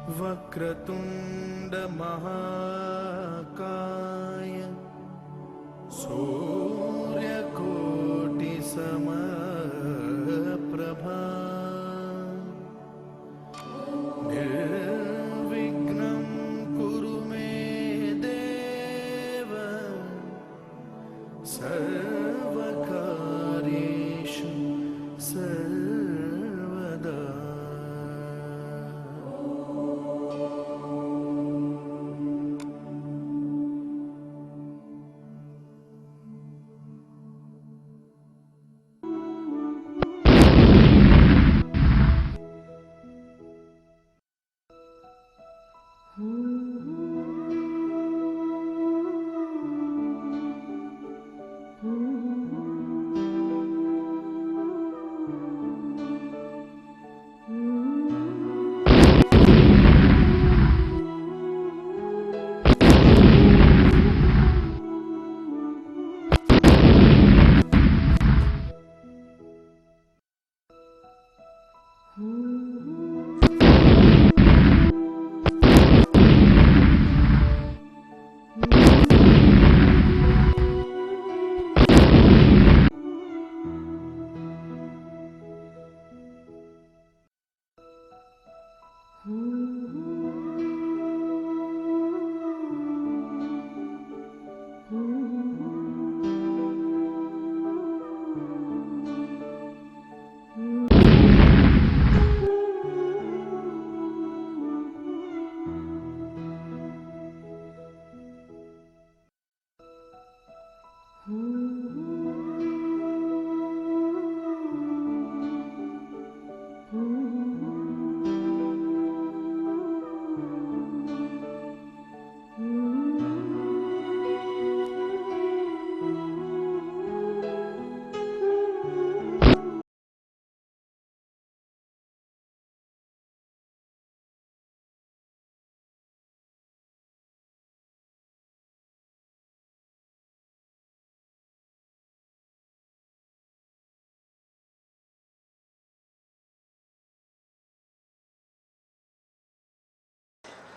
वक्रतुंड महाकाय सूर्यकोटि समप्रभा निर्विघ्नं कुरु मे देव सर्वकार्येषु सर्वदा।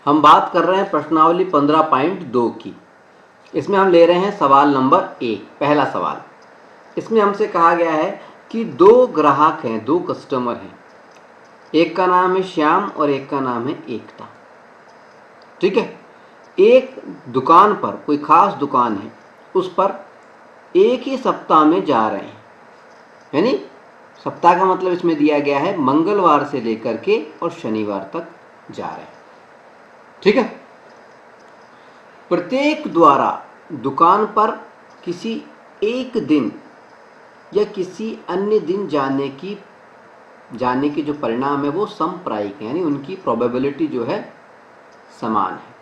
हम बात कर रहे हैं प्रश्नावली 15.2 की। इसमें हम ले रहे हैं सवाल नंबर 1, पहला सवाल। इसमें हमसे कहा गया है कि दो ग्राहक हैं, दो कस्टमर हैं, एक का नाम है श्याम और एक का नाम है एकता। ठीक है, एक दुकान पर, कोई खास दुकान है, उस पर एक ही सप्ताह में जा रहे हैं, यानी सप्ताह का मतलब इसमें दिया गया है मंगलवार से लेकर के और शनिवार तक जा रहे हैं। ठीक है, प्रत्येक द्वारा दुकान पर किसी एक दिन या किसी अन्य दिन जाने के जो परिणाम है वो समप्रायिक है, यानी उनकी प्रोबेबिलिटी जो है समान है।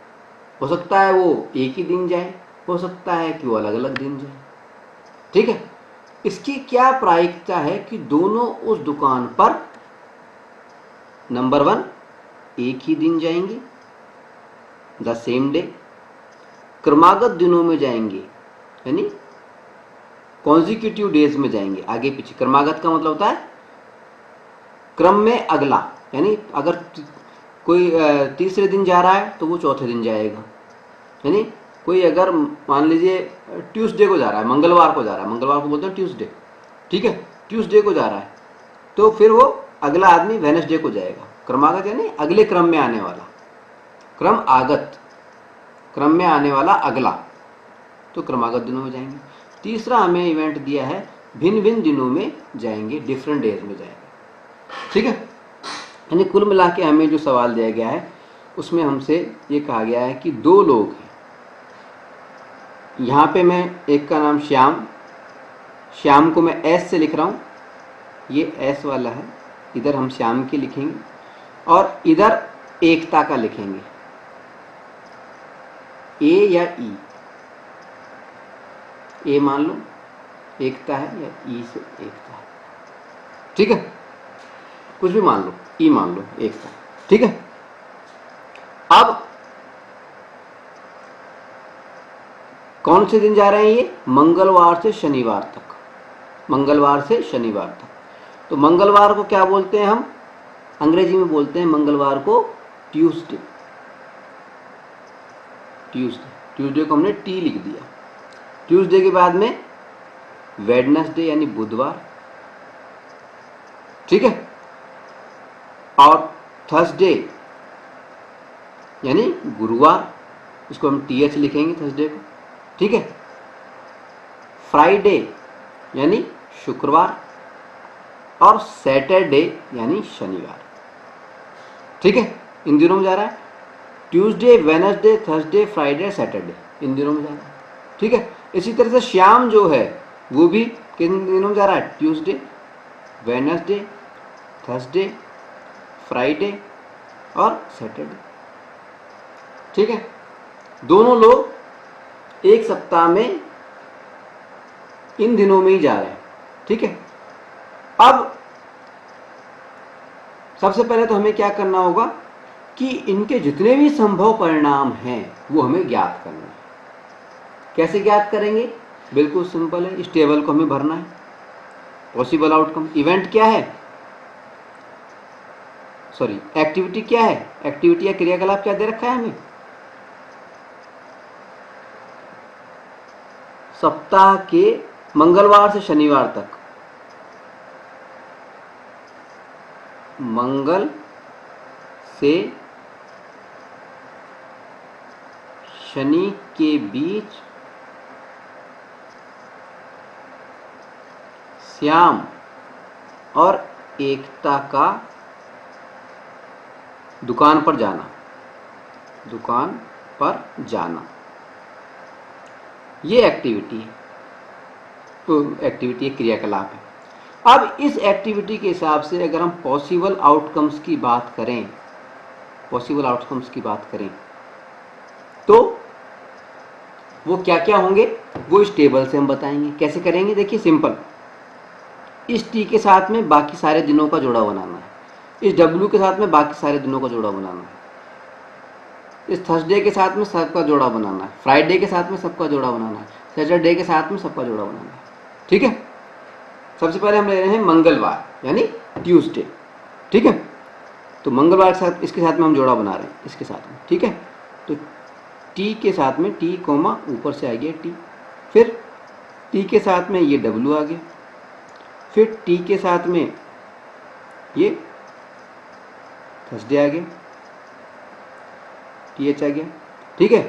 हो सकता है वो एक ही दिन जाए, हो सकता है कि वो अलग अलग दिन जाए। ठीक है, इसकी क्या प्रायिकता है कि दोनों उस दुकान पर नंबर 1 एक ही दिन जाएंगे, द सेम डे, क्रमागत दिनों में जाएंगे, यानी कॉन्जिक्यूटिव डेज में जाएंगे, आगे पीछे। क्रमागत का मतलब होता है क्रम में अगला, यानी अगर कोई तीसरे दिन जा रहा है तो वो चौथे दिन जाएगा। यानी कोई अगर मान लीजिए ट्यूसडे को जा रहा है, मंगलवार को जा रहा है, मंगलवार को बोलते हैं ट्यूसडे। ठीक है, ट्यूसडे को जा रहा है तो फिर वो अगला आदमी वेडनेसडे को जाएगा। क्रमागत यानी अगले क्रम में आने वाला, क्रम आगत, क्रम में आने वाला अगला, तो क्रमागत दिनों में जाएंगे। तीसरा हमें इवेंट दिया है भिन्न भिन्न दिनों में जाएंगे, डिफरेंट डेज में जाएंगे। ठीक है, यानी कुल मिला के हमें जो सवाल दिया गया है उसमें हमसे ये कहा गया है कि दो लोग हैं। यहाँ पे मैं एक का नाम श्याम, श्याम को मैं एस से लिख रहा हूँ, ये एस वाला है, इधर हम श्याम की लिखेंगे और इधर एकता का लिखेंगे, ए या ई, ए मान लो एकता है या ई से एकता है। ठीक है, कुछ भी मान लो, ई मान लो एकता। ठीक है, अब कौन से दिन जा रहे हैं ये? मंगलवार से शनिवार तक, मंगलवार से शनिवार तक। तो मंगलवार को क्या बोलते हैं हम? अंग्रेजी में बोलते हैं मंगलवार को ट्यूसडे, ट्यूसडे को हमने टी लिख दिया। ट्यूसडे के बाद में वेडनेसडे यानी बुधवार, ठीक है, और थर्सडे यानी गुरुवार, इसको हम TH लिखेंगे थर्सडे को, ठीक है। फ्राइडे यानी शुक्रवार और सैटरडे यानी शनिवार, ठीक है। इन दिनों में जा रहा है Tuesday, Wednesday, Thursday, Friday, Saturday, इन दिनों में जा रहा है, ठीक है। इसी तरह से श्याम जो है वो भी किन दिनों में जा रहा है, ट्यूसडे, वेडनेसडे, थर्सडे, फ्राइडे और सैटरडे, ठीक है। दोनों लोग एक सप्ताह में इन दिनों में ही जा रहे हैं, ठीक है। अब सबसे पहले तो हमें क्या करना होगा कि इनके जितने भी संभव परिणाम हैं वो हमें ज्ञात करना है। कैसे ज्ञात करेंगे? बिल्कुल सिंपल है, इस टेबल को हमें भरना है। पॉसिबल आउटकम, इवेंट क्या है, सॉरी एक्टिविटी क्या है, एक्टिविटी या क्रियाकलाप क्या दे रखा है हमें, सप्ताह के मंगलवार से शनिवार तक, मंगल से शनि के बीच श्याम और एकता का दुकान पर जाना, दुकान पर जाना, ये एक्टिविटी है, तो एक्टिविटी एक क्रियाकलाप है। अब इस एक्टिविटी के हिसाब से अगर हम पॉसिबल आउटकम्स की बात करें, पॉसिबल आउटकम्स की बात करें तो वो क्या क्या होंगे वो इस टेबल से हम बताएंगे। कैसे करेंगे? देखिए सिंपल, इस टी के साथ में बाकी सारे दिनों का जोड़ा बनाना है, इस डब्ल्यू के साथ में बाकी सारे दिनों का जोड़ा बनाना है, इस थर्सडे के साथ में सबका जोड़ा बनाना है, फ्राइडे के साथ में सबका जोड़ा बनाना है, सैटरडे के साथ में सबका जोड़ा बनाना है, ठीक है। सबसे पहले हम ले रहे हैं मंगलवार यानी ट्यूसडे, ठीक है। तो मंगलवार के साथ इसके साथ में हम जोड़ा बना रहे हैं, इसके साथ में, ठीक है। तो टी के साथ में टी कोमा ऊपर से आ गया टी, फिर टी के साथ में ये डब्ल्यू आ गया, फिर टी के साथ में ये थर्सडे आ गया, TH आ गया, ठीक है।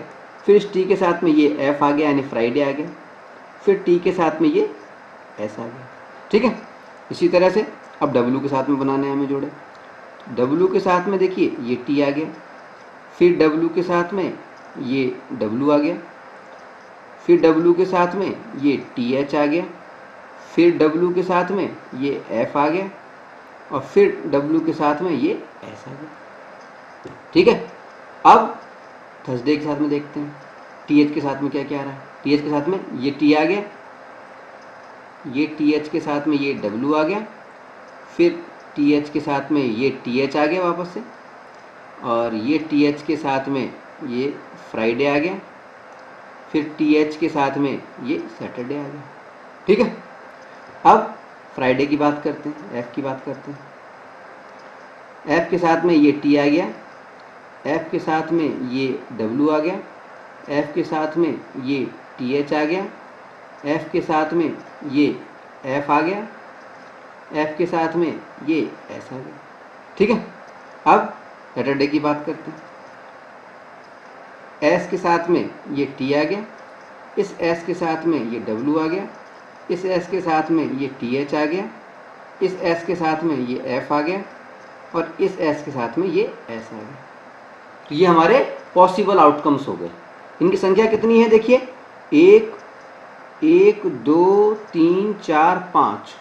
फिर इस टी के साथ में ये F आ गया यानी फ्राइडे आ गया, फिर टी के साथ में ये S आ गया, ठीक है। इसी तरह से अब W के साथ में बनाने हैं हमें जोड़े। W के साथ में देखिए ये T आ गया, फिर W के साथ में ये W आ गया, फिर W के साथ में ये TH आ गया, फिर W के साथ में ये F आ गया और फिर W के साथ में ये S आ गया, ठीक है। अब थर्सडे के साथ में देखते हैं TH के साथ में क्या क्या आ रहा है। TH के साथ में ये T आ गया, ये TH के साथ में ये W आ गया, फिर TH के साथ में ये TH आ गया वापस से, और ये TH के साथ में ये फ्राइडे आ गया, फिर TH के साथ में ये सैटरडे आ गया, ठीक है। अब फ्राइडे की बात करते हैं, F की बात करते हैं। F के साथ में ये T आ गया, F के साथ में ये W आ गया, F के साथ में ये TH आ गया, F के साथ में ये F आ गया, F के साथ में ये S आ गया, ठीक है। अब सैटरडे की बात करते हैं। S के साथ में ये T आ गया, इस S के साथ में ये W आ गया, इस S के साथ में ये TH आ गया, इस S के साथ में ये F आ गया और इस S के साथ में ये S आ गया। तो ये हमारे पॉसिबल आउटकम्स हो गए। इनकी संख्या कितनी है देखिए, 1 1 2 3 4 5,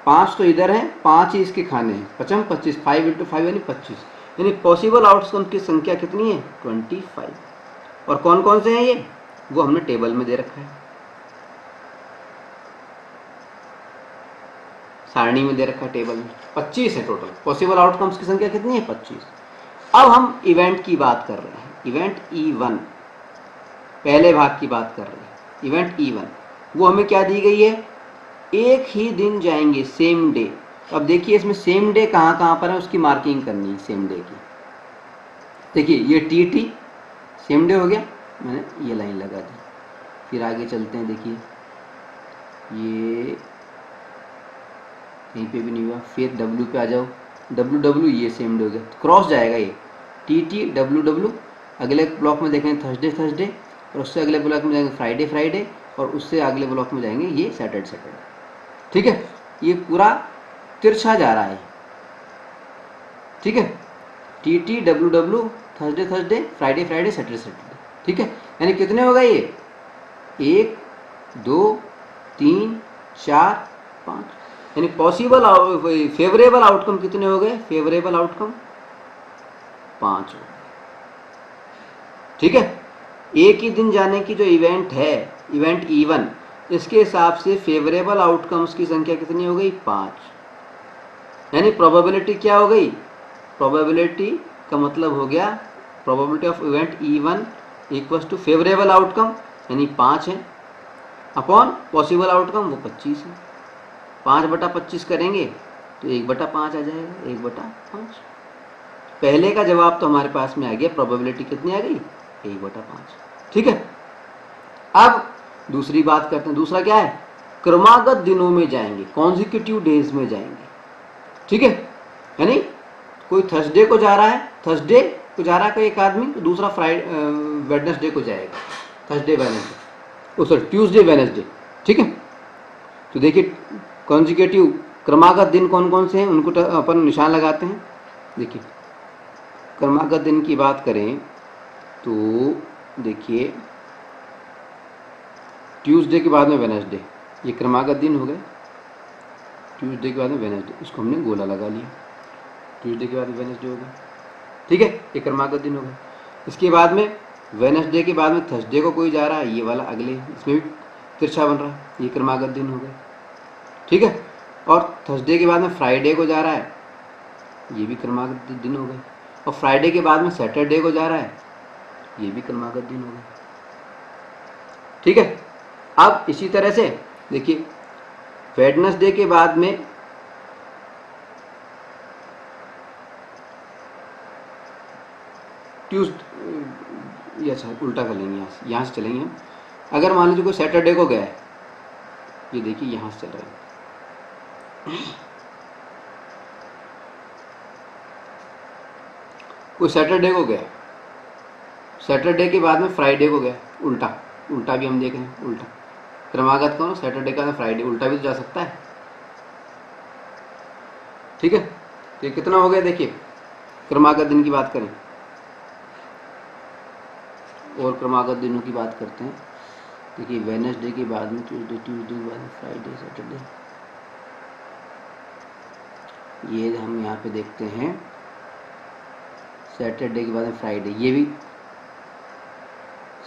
5 तो इधर है, 5 ही इसके खाने हैं, 5 25, 5 × 5 यानी 25, यानी पॉसिबल आउटकम्स की संख्या कितनी है 25। और कौन कौन से हैं ये, वो हमने टेबल में दे रखा है, सारणी में दे रखा है टेबल में। 25 है टोटल, पॉसिबल आउटकम्स की संख्या कितनी है 25। अब हम इवेंट की बात कर रहे हैं, इवेंट E1, पहले भाग की बात कर रहे हैं। इवेंट E1 वो हमें क्या दी गई है, एक ही दिन जाएंगे, सेम डे, अब देखिए इसमें सेम डे कहाँ कहाँ पर है उसकी मार्किंग करनी है सेम डे की। देखिए ये टी सेम डे हो गया, मैंने ये लाइन लगा दी। फिर आगे चलते हैं, देखिए ये कहीं पे भी नहीं हुआ। फिर डब्ल्यू पे आ जाओ, डब्ल्यू ये सेम डे हो गया, तो क्रॉस जाएगा ये टी डब्ल्यू। अगले ब्लॉक में देखेंगे थर्सडे, और उससे अगले ब्लॉक में जाएंगे फ्राइडे, और उससे अगले ब्लॉक में जाएंगे ये सैटरडे। ठीक है, ये पूरा तिरछा जा रहा है। ठीक है, T W Thursday Friday Saturday. ठीक है, यानी कितने हो गए ये 1 2 3 4 5, यानी पॉसिबल फेवरेबल आउटकम कितने हो गए? फेवरेबल आउटकम 5 हो गए। ठीक है, एक ही दिन जाने की जो इवेंट है, इवेंट E1, इसके हिसाब से फेवरेबल आउटकम्स की संख्या कितनी हो गई? 5। यानी प्रोबेबिलिटी क्या हो गई? प्रोबेबिलिटी का मतलब हो गया probability of event E1 equals to favourable outcome यानी 5 है, अपॉन पॉसिबल आउटकम वो 25 है। 5/25 करेंगे तो 1/5 आ जाएगा, 1/5। पहले का जवाब तो हमारे पास में आ गया, प्रोबेबिलिटी कितनी आ गई? 1/5। ठीक है, अब दूसरी बात करते हैं। दूसरा क्या है? क्रमागत दिनों में जाएंगे, कॉन्जिक्यूटिव डेज में जाएंगे। ठीक है, यानी कोई थर्सडे को जा रहा है, थर्सडे को जा रहा है कोई एक आदमी, तो दूसरा वेडनेसडे को जाएगा, Thursday Wednesday, sorry Tuesday Wednesday. ठीक है, तो देखिए कॉन्जिक्यूटिव क्रमागत दिन कौन कौन से हैं उनको अपन निशान लगाते हैं। देखिए क्रमागत दिन की बात करें तो देखिए ट्यूसडे के बाद में वेडनेसडे, ये क्रमागत दिन हो गए। ट्यूसडे के बाद में वेडनेसडे, इसको हमने गोला लगा लिया, ट्यूसडे के बाद में वेडनेसडे हो गया। ठीक है, ये क्रमागत दिन हो गया। इसके बाद में वेडनेसडे के बाद में थर्सडे को कोई जा रहा है, ये वाला अगले, इसमें भी तिरछा बन रहा है, ये क्रमागत दिन हो गए। ठीक है, और थर्सडे के बाद में फ्राइडे को जा रहा है, ये भी क्रमागत दिन हो गए। और फ्राइडे के बाद में सैटरडे को जा रहा है, ये भी क्रमागत दिन हो गए। ठीक है, अब इसी तरह से देखिए वेडनेसडे के बाद में ट्यूसडे, अच्छा उल्टा कर लेंगे, यहाँ से चलेंगे हम। अगर मान लीजिए कोई सैटरडे को गया है, ये देखिए यहाँ से चल रहा है, कोई सैटरडे को गया, सैटरडे के बाद में फ्राइडे को गया, उल्टा उल्टा भी हम देख रहे हैं, उल्टा क्रमागत कौन? सैटरडे का फ्राइडे, उल्टा भी तो जा सकता है। ठीक है, तो ये कितना हो गया? देखिए क्रमागत दिन की बात करें और क्रमागत दिनों की बात करते हैं। देखिए वेडनेसडे के बाद में ट्यूसडे, ट्यूसडे के बाद में फ्राइडे, सैटरडे, ये हम यहाँ पे देखते हैं सैटरडे के बाद में फ्राइडे, ये भी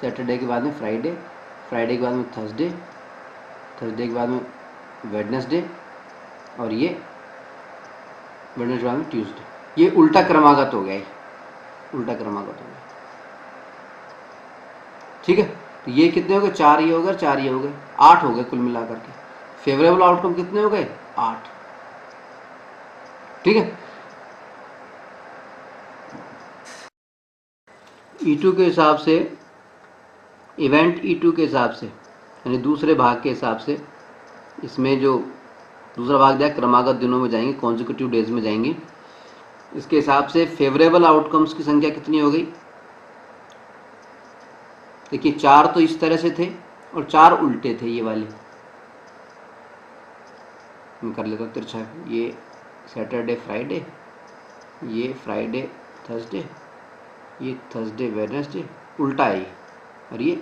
सैटरडे के बाद में फ्राइडे, फ्राइडे के बाद में थर्सडे, थर्सडे के बाद में वेडनेसडे, और ये वेडनेसडे के बाद में ट्यूसडे। ये उल्टा क्रमागत हो गया, ये उल्टा क्रमागत हो गया। ठीक है, तो ये कितने हो गए? 4 ये हो गए, 4 ये हो गए, 8 हो गए कुल मिलाकर के। फेवरेबल आउटकम कितने हो गए? 8। ठीक है, E2 के हिसाब से, इवेंट E2 के हिसाब से, यानी दूसरे भाग के हिसाब से, इसमें जो दूसरा भाग दिया क्रमागत दिनों में जाएंगे, कॉन्जिक्यूटिव डेज में जाएंगे, इसके हिसाब से फेवरेबल आउटकम्स की संख्या कितनी हो गई? देखिए 4 तो इस तरह से थे और 4 उल्टे थे, ये वाले मैं कर लेता हूँ तिरछा। ये सैटरडे फ्राइडे, ये फ्राइडे थर्सडे, ये थर्सडे वेडनेसडे, उल्टा है ये, और ये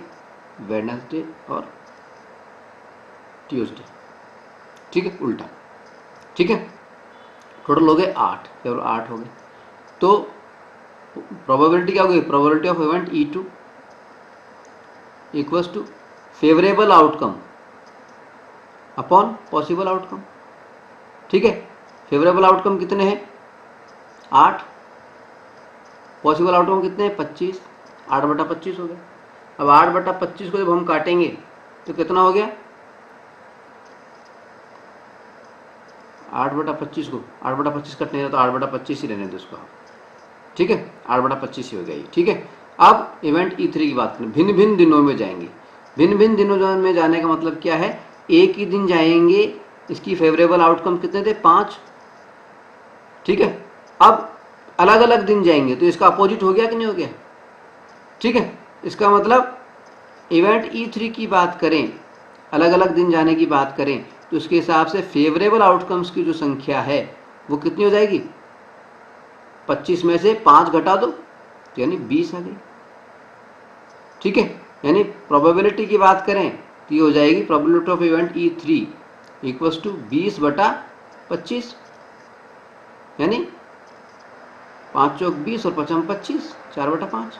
वेडनेसडे और ट्यूसडे। ठीक है, उल्टा। ठीक है, टोटल हो गए 8, केवल 8 हो गए। तो प्रोबेबिलिटी क्या हो गई? Probability of event E2 equals to favourable outcome upon possible outcome. ठीक है, फेवरेबल आउटकम कितने हैं? 8, पॉसिबल आउटकम कितने हैं? 25, 8/25 हो गया। अब 8/25 को जब हम काटेंगे तो कितना हो गया? 8/25 को 8/25 कटने तो 8/25 ही रहने दो उसको, ठीक है, 8/25 ही हो गई, ठीक है। अब इवेंट E3 की बात करें, भिन्न भिन्न दिनों में जाएंगे। भिन्न भिन्न दिनों में जाने का मतलब क्या है, एक ही दिन जाएंगे, इसकी फेवरेबल आउटकम कितने थे, 5, ठीक है। अब अलग अलग दिन जाएंगे तो इसका अपोजिट हो गया कि नहीं हो गया, ठीक है। इसका मतलब इवेंट E3 की बात करें, अलग अलग दिन जाने की बात करें, तो उसके हिसाब से फेवरेबल आउटकम्स की जो संख्या है वो कितनी हो जाएगी, 25 में से 5 घटा दो तो यानी 20 आ गई, ठीक है। यानी प्रोबेबिलिटी की बात करें तो ये हो जाएगी probability of event E3 equals to 20/25, यानी 5 चौक 20 और 5 25, 4/5,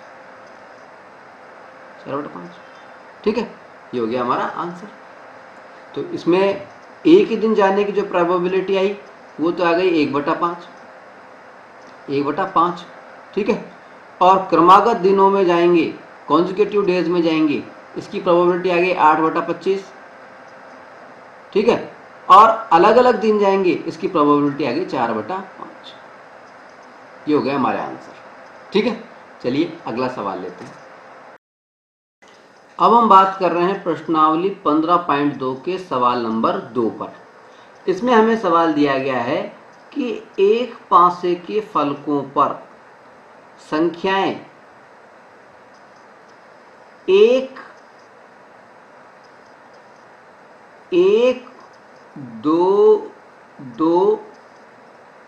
4/5, ठीक है। ये हो गया हमारा आंसर। तो इसमें एक ही दिन जाने की जो प्रोबेबिलिटी आई वो तो आ गई 1/5, 1/5, ठीक है। और क्रमागत दिनों में जाएंगे, कॉन्जिक्यूटिव डेज में जाएंगे, इसकी प्रोबेबिलिटी आ गई 8/25, ठीक है। और अलग अलग दिन जाएंगे, इसकी प्रोबेबिलिटी आ गई 4/5। ये हो गया हमारे आंसर, ठीक है। चलिए अगला सवाल लेते हैं। अब हम बात कर रहे हैं प्रश्नावली 15.2 के सवाल नंबर 2 पर। इसमें हमें सवाल दिया गया है कि एक पासे के फलकों पर संख्याएं 1, 2, 2,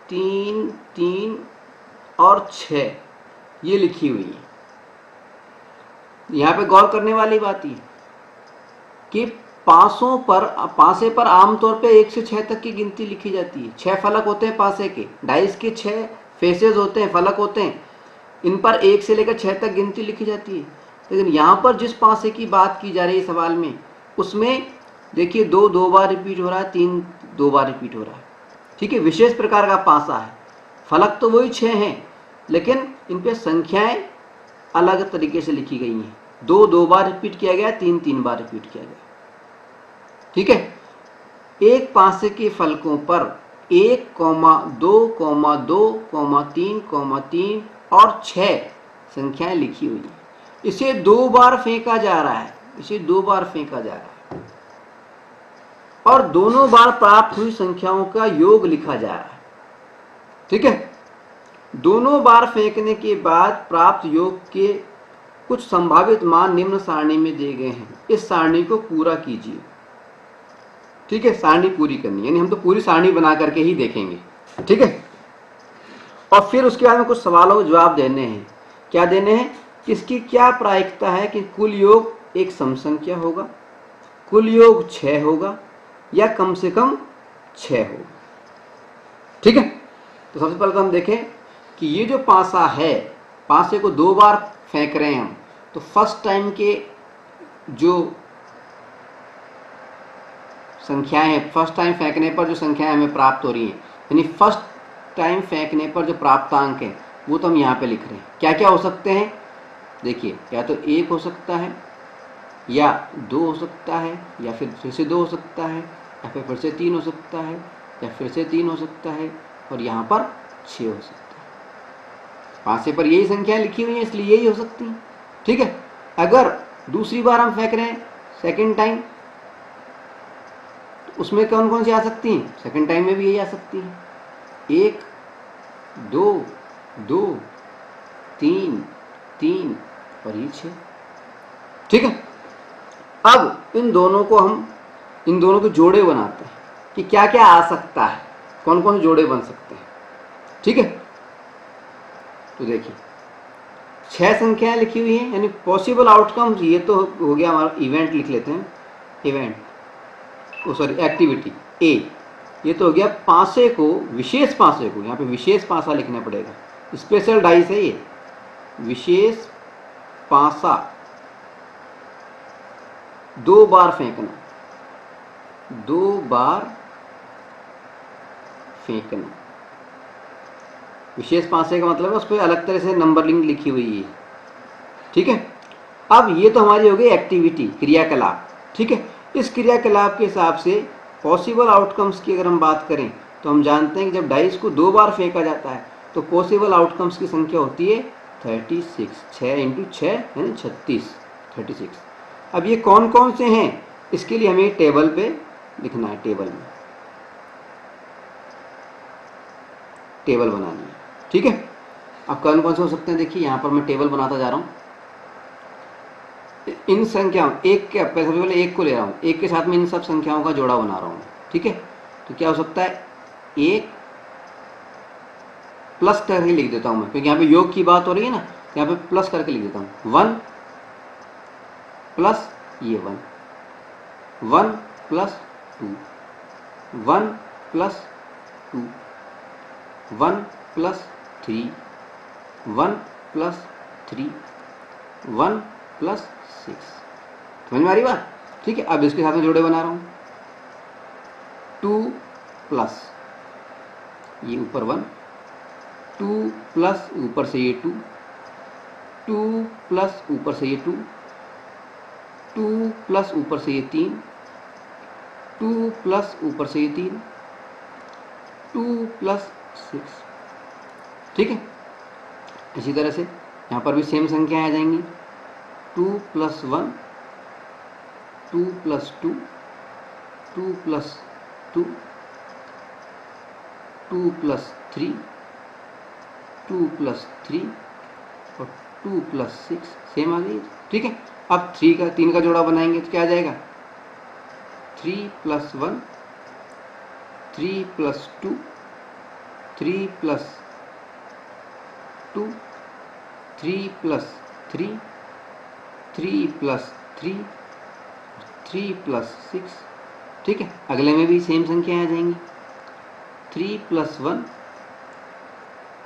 3, 3 और 6 ये लिखी हुई है। यहाँ पे गौर करने वाली बात ये कि पासे पर आमतौर पे 1 से 6 तक की गिनती लिखी जाती है। 6 फलक होते हैं पासे के, डाइस के 6 फेसेस होते हैं, फलक होते हैं, इन पर 1 से लेकर 6 तक गिनती लिखी जाती है। लेकिन यहाँ पर जिस पासे की बात की जा रही है सवाल में, उसमें देखिए 2 2 बार रिपीट हो रहा है, 3 2 बार रिपीट हो रहा है, ठीक है। विशेष प्रकार का पासा है, फलक तो वही 6 हैं लेकिन इन पे संख्याएं अलग तरीके से लिखी गई हैं। 2 2 बार रिपीट किया गया, 3 3 बार रिपीट किया गया, ठीक है। एक पासे के फलकों पर 1, 2, 2, 3, 3 और 6 संख्याएं लिखी हुई हैं। इसे 2 बार फेंका जा रहा है, इसे 2 बार फेंका जा रहा है और दोनों बार प्राप्त हुई संख्याओं का योग लिखा जा रहा है, ठीक है। दोनों बार फेंकने के बाद प्राप्त योग के कुछ संभावित मान निम्न सारणी में दिए गए हैं। इस सारणी को पूरा कीजिए, ठीक है। सारणी पूरी करनी, यानी हम तो पूरी सारणी बना करके ही देखेंगे, ठीक है। और फिर उसके बाद में कुछ सवालों के जवाब देने हैं। क्या देने हैं, इसकी क्या प्रायिकता है कि कुल योग एक सम संख्या होगा, कुल योग 6 होगा या कम से कम 6 होगा, ठीक है। तो सबसे पहले तो हम देखें कि ये जो पासा है, पासे को 2 बार फेंक रहे हैं हम, तो फर्स्ट टाइम के जो संख्याएं हैं, फर्स्ट टाइम फेंकने पर जो संख्याएं हमें प्राप्त हो रही हैं, यानी फर्स्ट टाइम फेंकने पर जो प्राप्तांक है वो तो हम यहाँ पे लिख रहे हैं। क्या क्या हो सकते हैं, देखिए, या तो 1 हो सकता है, या 2 हो सकता है, या फिर से 2 हो सकता है, या फिर से 3 हो सकता है, या फिर से 3 हो सकता है, और यहाँ पर 6 हो सकता है। पासे पर यही संख्याएं लिखी हुई हैं इसलिए यही हो सकती हैं, ठीक है। अगर दूसरी बार हम फेंक रहे हैं सेकेंड टाइम, तो उसमें कौन कौन सी आ सकती हैं, सेकेंड टाइम में भी यही आ सकती हैं, 1, 2, 2, 3, 3 और ये 6, ठीक है। अब इन दोनों के जोड़े बनाते हैं कि क्या क्या आ सकता है, कौन कौन से जोड़े बन सकते हैं, ठीक है। तो देखिए 6 संख्याएं लिखी हुई हैं, यानी पॉसिबल आउटकम्स, ये तो हो गया हमारा इवेंट, लिख लेते हैं इवेंट, एक्टिविटी ए। ये तो हो गया पासे को, विशेष पासे को, यहाँ पे विशेष पासा लिखना पड़ेगा, स्पेशल डाइस है ये, विशेष पासा 2 बार फेंकना, 2 बार फेंकना। विशेष पासे का मतलब है उस पर अलग तरह से नंबरिंग लिखी हुई है, ठीक है। अब ये तो हमारी हो गई एक्टिविटी, क्रियाकलाप, ठीक है। इस क्रियाकलाप के हिसाब से पॉसिबल आउटकम्स की अगर हम बात करें तो हम जानते हैं कि जब डाइस को 2 बार फेंका जाता है तो पॉसिबल आउटकम्स की संख्या होती है 36। 6 इंटू 6 यानी 36। अब ये कौन कौन से हैं, इसके लिए हमें टेबल पे लिखना है, टेबल बनानी है। ठीक है, अब कौन कौन से हो सकते हैं, देखिए यहाँ पर मैं टेबल बनाता जा रहा हूँ। इन संख्याओं एक के, सबसे पहले एक को ले रहा हूँ, एक के साथ में इन सब संख्याओं का जोड़ा बना रहा हूँ। ठीक है, तो क्या हो सकता है, एक प्लस करके लिख देता हूँ मैं, क्योंकि यहाँ पे योग की बात हो रही है ना, यहाँ पे प्लस करके लिख देता हूँ। 1 प्लस ये 1, 1 plus 2, 1 plus 2, 1 plus 3, 1 plus 3, 1 plus 6। समझ में आ रही बात? ठीक है, अब इसके साथ में जोड़े बना रहा हूँ। 2 प्लस ये ऊपर 1, 2 प्लस ऊपर से ये 2, 2 प्लस ऊपर से ये 2, 2 प्लस ऊपर से ये 3, 2 प्लस ऊपर से ये 3, 2 प्लस 6। ठीक है, इसी तरह से यहाँ पर भी सेम संख्याएं आ जाएंगी। 2 plus 1, 2 plus 2, 2 plus 2, 2 plus 3, 2 plus 3 और 2 प्लस 6 सेम आ गई। ठीक है, अब 3 का जोड़ा बनाएंगे तो क्या आ जाएगा, 3 plus 1, 3 plus 2, 3 plus 2, 3 plus 3, 3 plus 3, 3 plus 6। ठीक है, अगले में भी सेम संख्याएं आ जाएंगी। 3 plus 1,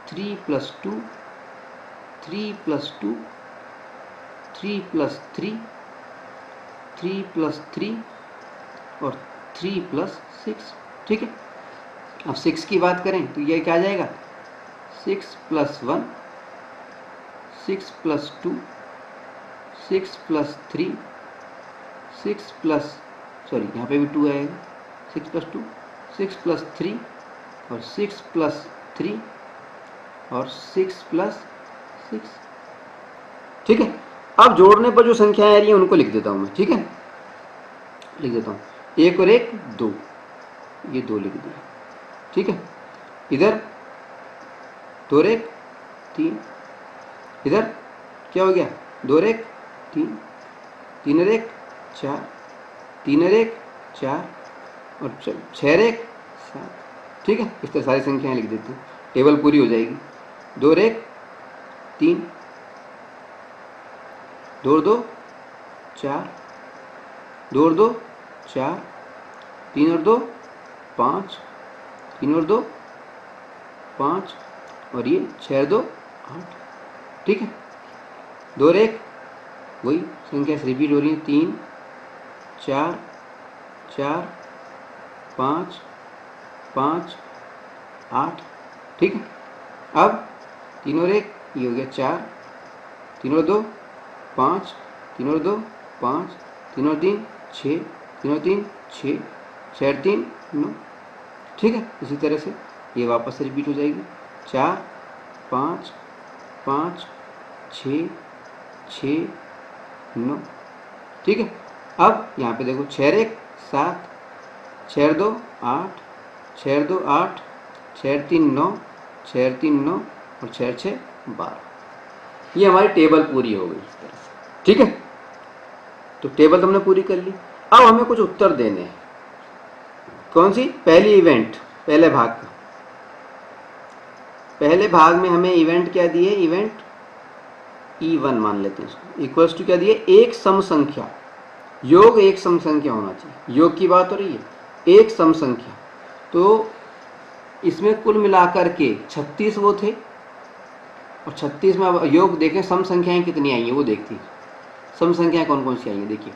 3 plus 2, 3 plus 2, 3 plus 3, 3 plus 3 और 3 प्लस 6। ठीक है, अब 6 की बात करें तो ये क्या आ जाएगा, 6 plus 1, 6 plus 2, 6 plus 3, 6 plus, sorry यहाँ पे भी 2 आएगा, 6 प्लस 2, 6 प्लस 3 और 6 प्लस 3 और 6 प्लस 6। ठीक है, अब जोड़ने पर जो संख्याएं आ रही हैं उनको लिख देता हूँ मैं। ठीक है, लिख देता हूँ, 1 और 1 2, ये 2 लिख दिया। ठीक है, इधर 2 और 1 3, इधर क्या हो गया, 2 और 1 3, 3 और 1 4, 3 और 1 4 और 6 और 1 7। ठीक है, इस तरह सारी संख्याएं लिख देते हैं, टेबल पूरी हो जाएगी। 2 और 1 3, 2 और 2 4, 2 और 2 4, 3 और 2 5, 3 और 2 5 और ये 6 और 2 8। ठीक है, 2 और 1 वही संख्या से रिपीट हो रही है, 3 4 4 5 5 8। ठीक है, अब 3 और 1 ये हो गया 4, 3 और 2 5, 3 और 2 5, 3 और 3 6, 3 और 3 6, 6 और 3 9। ठीक है, इसी तरह से ये वापस से रिपीट हो जाएगी, 4 5 5 6 6 9। ठीक है, अब यहाँ पे देखो 6 और 1 7, 6 और 2 8, 6 और 2 8, 6 और 3 9, 6 और 3 9 और 6 और 6 12। ये हमारी टेबल पूरी हो गई इस तरह से। ठीक है, तो टेबल तो हमने पूरी कर ली। अब हमें कुछ उत्तर देने हैं। कौन सी, पहली इवेंट, पहले भाग का। पहले भाग में हमें इवेंट क्या दिए, इवेंट E1 मान लेते हैं इसको, इक्वल्स टू क्या दिए, एक सम संख्या, योग एक सम संख्या होना चाहिए, योग की बात हो रही है, एक सम संख्या। तो इसमें कुल मिलाकर के 36 वो थे, और 36 में अब योग देखें सम संख्याएं कितनी आई हैं वो देखती हैं। सम संख्याएं कौन कौन सी आई हैं, देखिए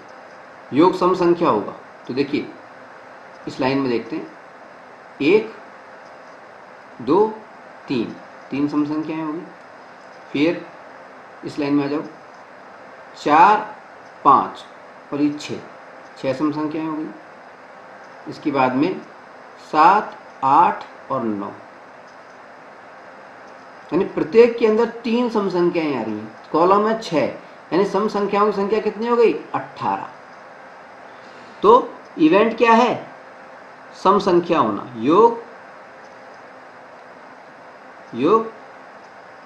योग सम संख्या होगा तो देखिए इस लाइन में देखते हैं, 1 2 3, 3 सम संख्याएं होगी। फिर इस लाइन में आ जाओ, 4 5 और ये 6 सम संख्याएं हो गई। इसके बाद में 7 8 और 9, यानी प्रत्येक के अंदर 3 सम संख्याएं आ रही हैं। कॉलम है 6, यानी सम संख्याओं की संख्या कितनी हो गई? 18। तो इवेंट क्या है? सम संख्या होना, योग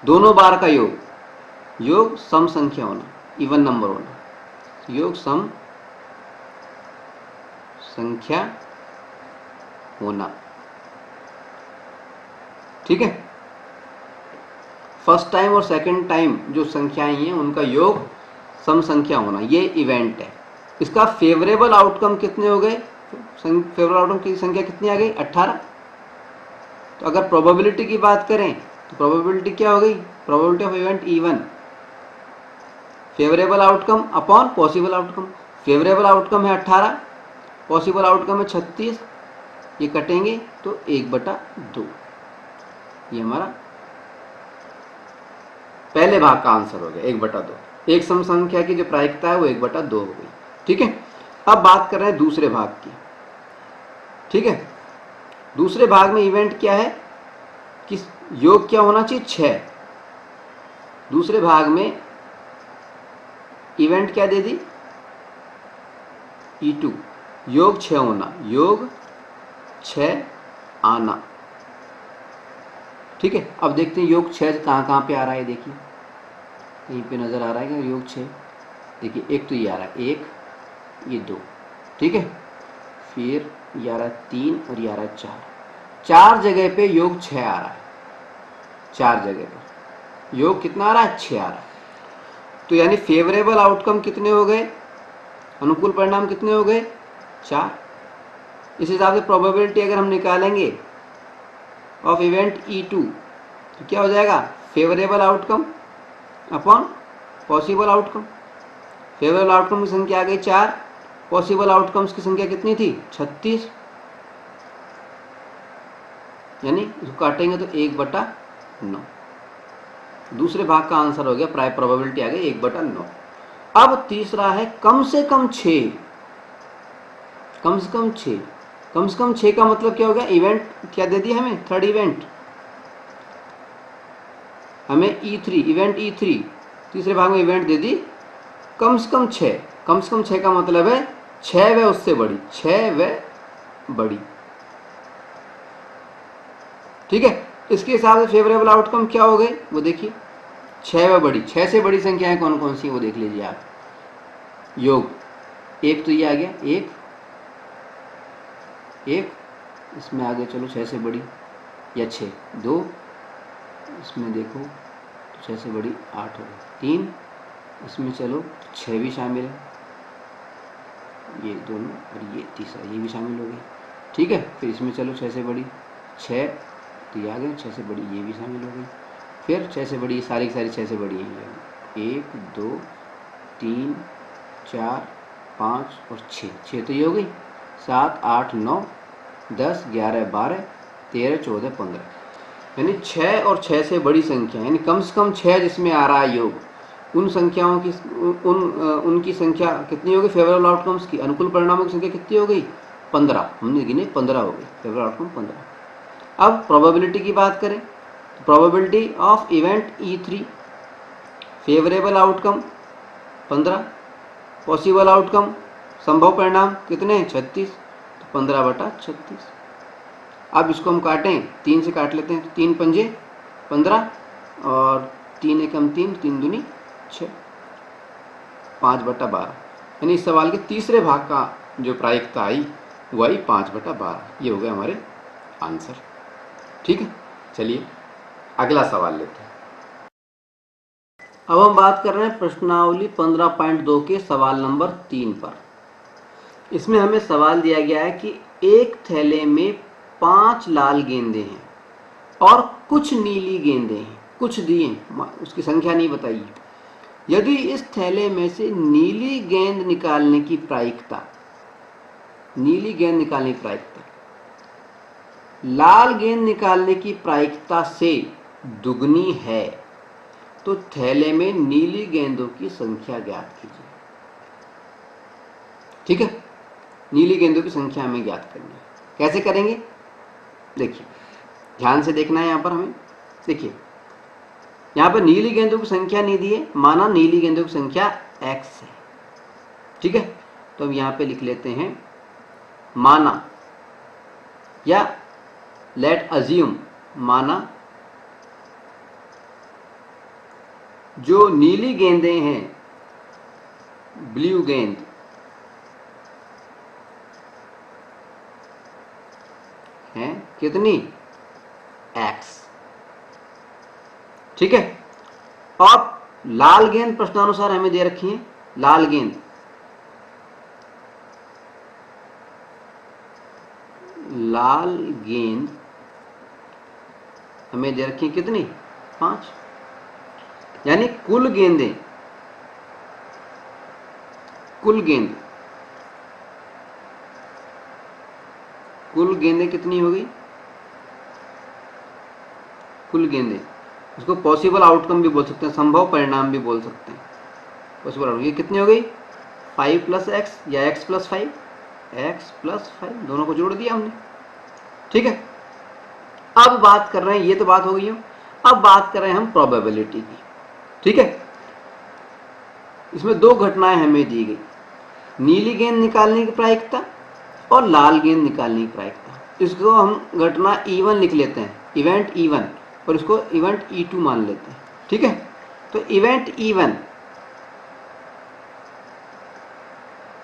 दोनों बार का योग सम संख्या होना, इवन नंबर होना, योग सम संख्या होना। ठीक है, फर्स्ट टाइम और सेकंड टाइम जो संख्याएं हैं उनका योग सम संख्या होना, ये इवेंट है। इसका फेवरेबल आउटकम कितने हो गए? फेवरेबल आउटकम की संख्या कितनी आ गई? 18। तो अगर प्रोबेबिलिटी की बात करें तो प्रोबेबिलिटी क्या हो गई? Probability of event E1, favourable outcome upon possible outcome. Favourable outcome है 18, पॉसिबल आउटकम है 36, ये कटेंगे तो 1/2। ये हमारा पहले भाग का आंसर हो गया, 1/2। एक सम संख्या की जो प्रायिकता है वो 1/2 हो गई। ठीक है, अब बात कर रहे हैं दूसरे भाग की। ठीक है, दूसरे भाग में इवेंट क्या है कि योग क्या होना चाहिए? 6। दूसरे भाग में इवेंट क्या दे दी? E2, योग 6 होना, योग 6 आना। ठीक है, अब देखते हैं योग 6 कहाँ पे आ रहा है। देखिए यहीं पे नजर आ रहा है कि योग 6, देखिए एक तो ये आ रहा है 1, ये 2, ठीक है, फिर ये आ रहा है 3 और ये आ रहा है 4। 4 जगह पे योग 6 आ रहा है। 4 जगह पे योग कितना आ रहा है? 6 आ रहा है। तो यानी फेवरेबल आउटकम कितने हो गए? अनुकूल परिणाम कितने हो गए? 4। इस हिसाब से प्रोबेबिलिटी अगर हम निकालेंगे ऑफ इवेंट E2 तो क्या हो जाएगा? Favourable outcome upon possible outcome. Favourable outcome की संख्या आ गई 4, पॉसिबल आउटकम्स की संख्या कितनी थी? 36, यानी इसको काटेंगे तो 1/9। दूसरे भाग का आंसर हो गया, प्राय प्रोबेबिलिटी आ गई 1/9। अब तीसरा है कम से कम 6। कम से कम 6, कम से कम 6 का मतलब क्या हो गया? इवेंट क्या दे दिया हमें? थर्ड इवेंट हमें E3, इवेंट E3 तीसरे भाग में इवेंट दे दी कम से कम 6। कम से कम 6 का मतलब है 6 व उससे बड़ी, 6 व बड़ी। ठीक है, इसके हिसाब से फेवरेबल आउटकम क्या हो गए वो देखिए, 6 व बड़ी। 6 से बड़ी संख्याएं कौन कौन सी वो देख लीजिए आप। योग 1 तो ये आ गया, 1 इसमें आ गया, चलो 6 से बड़ी, या 6 2 इसमें देखो तो 6 से बड़ी 8 हो गई, 3 इसमें चलो 6 भी शामिल है, ये दोनों और ये तीसरा ये भी शामिल हो गई। ठीक है, फिर इसमें चलो 6 से बड़ी 6 तो ये आ गए, 6 से बड़ी ये भी शामिल हो गई, फिर 6 से बड़ी सारी की सारी 6 से बड़ी है, 1 2 3 4 5 और 6 तो ये हो गई, 7 8 9 10 11 12 13 14 15, यानी 6 और 6 से बड़ी संख्या, यानी कम से कम 6 जिसमें आ रहा है योग, उन संख्याओं की उनकी संख्या कितनी होगी? फेवरेबल आउटकम्स की, अनुकूल परिणामों की संख्या कितनी हो गई? 15, हमने गिने 15 हो गई, फेवरेबल आउटकम 15। अब प्रोबेबिलिटी की बात करें तो probability of event E3, favourable outcome 15, possible outcome संभव परिणाम कितने? 36, तो 15/36। अब इसको हम काटें, 3 से काट लेते हैं, तो 3 पंजे 15 और 3 एकम 3, 3 दूनी 6, 5/12। यानी इस सवाल के तीसरे भाग का जो प्रायिकता आई वो आई 5/12। ये हो गए हमारे आंसर। ठीक है, चलिए अगला सवाल लेते हैं। अब हम बात कर रहे हैं प्रश्नावली 15.2 के सवाल नंबर 3 पर। इसमें हमें सवाल दिया गया है कि एक थैले में 5 लाल गेंदे हैं और कुछ नीली गेंदे हैं, कुछ दिए, उसकी संख्या नहीं बताई। यदि इस थैले में से नीली गेंद निकालने की प्रायिकता लाल गेंद निकालने की प्रायिकता से दुगनी है तो थैले में नीली गेंदों की संख्या ज्ञात कीजिए। ठीक है, नीली गेंदों की संख्या हमें ज्ञात करनी है। कैसे करेंगे? देखिए, ध्यान से देखना है यहाँ पर हमें। देखिए यहाँ पर नीली गेंदों की संख्या नहीं दी है, माना नीली गेंदों की संख्या x है, ठीक है। तो अब यहाँ पे लिख लेते हैं माना, या लेट अज्यूम, माना जो नीली गेंदें हैं, ब्लू गेंद, हैं कितनी, x, ठीक है। और लाल गेंद प्रश्नानुसार हमें दे रखी है, लाल गेंद, लाल गेंद हमें दे रखी है कितनी, 5, यानी कुल गेंदें, कुल गेंद, कुल गेंदें कितनी हो गई, कुल गेंदें, इसको पॉसिबल आउटकम भी बोल सकते हैं, संभव परिणाम भी बोल सकते हैं। पॉसिबल आउटकम ये कितनी हो गई, 5 + x या x + 5, x + 5 दोनों को जोड़ दिया हमने, ठीक है। अब बात कर रहे हैं, ये तो बात हो गई हो, अब बात कर रहे हैं हम प्रोबेबिलिटी की, ठीक है। इसमें दो घटनाएं हमें दी गई, नीली गेंद निकालने की प्रायिकता और लाल गेंद निकालने की प्रायिकता। इसको हम घटना E1 लिख लेते हैं, इवेंट E1, और इसको इवेंट E2 मान लेते हैं, ठीक है। तो इवेंट E1,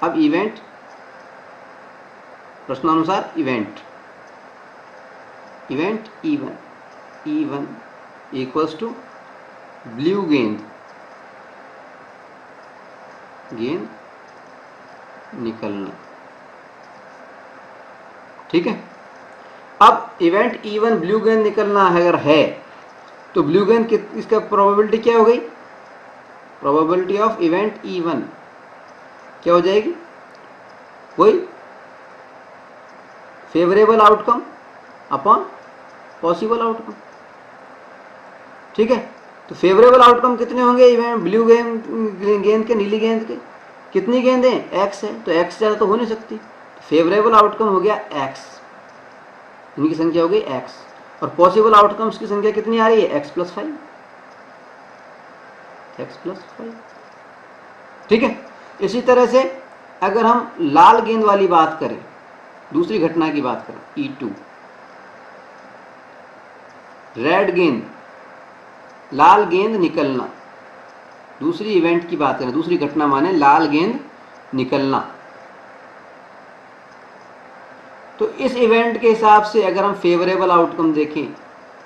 अब इवेंट प्रश्नानुसार event E1 equals to blue गेंद निकलना, ठीक है। अब इवेंट E1 ब्लू गेंद निकलना अगर है तो ब्लू गेंद इसका प्रोबेबिलिटी क्या हो गई, प्रोबेबिलिटी ऑफ इवेंट E1 क्या हो जाएगी, वही favourable outcome upon possible outcome, ठीक है। तो फेवरेबल आउटकम कितने होंगे, इवेंट ब्लू गेंद के, नीली गेंद के, कितनी गेंदें, x है, तो x ज़्यादा तो हो नहीं सकती, तो फेवरेबल आउटकम हो गया x, इनकी संख्या हो गई x, और पॉसिबल आउटकम्स की संख्या कितनी आ रही है, x + 5, ठीक है। इसी तरह से अगर हम लाल गेंद वाली बात करें, दूसरी घटना की बात करें E2, रेड गेंद, लाल गेंद निकलना, दूसरी इवेंट की बात करें, दूसरी घटना माने लाल गेंद निकलना। तो इस इवेंट के हिसाब से अगर हम फेवरेबल आउटकम देखें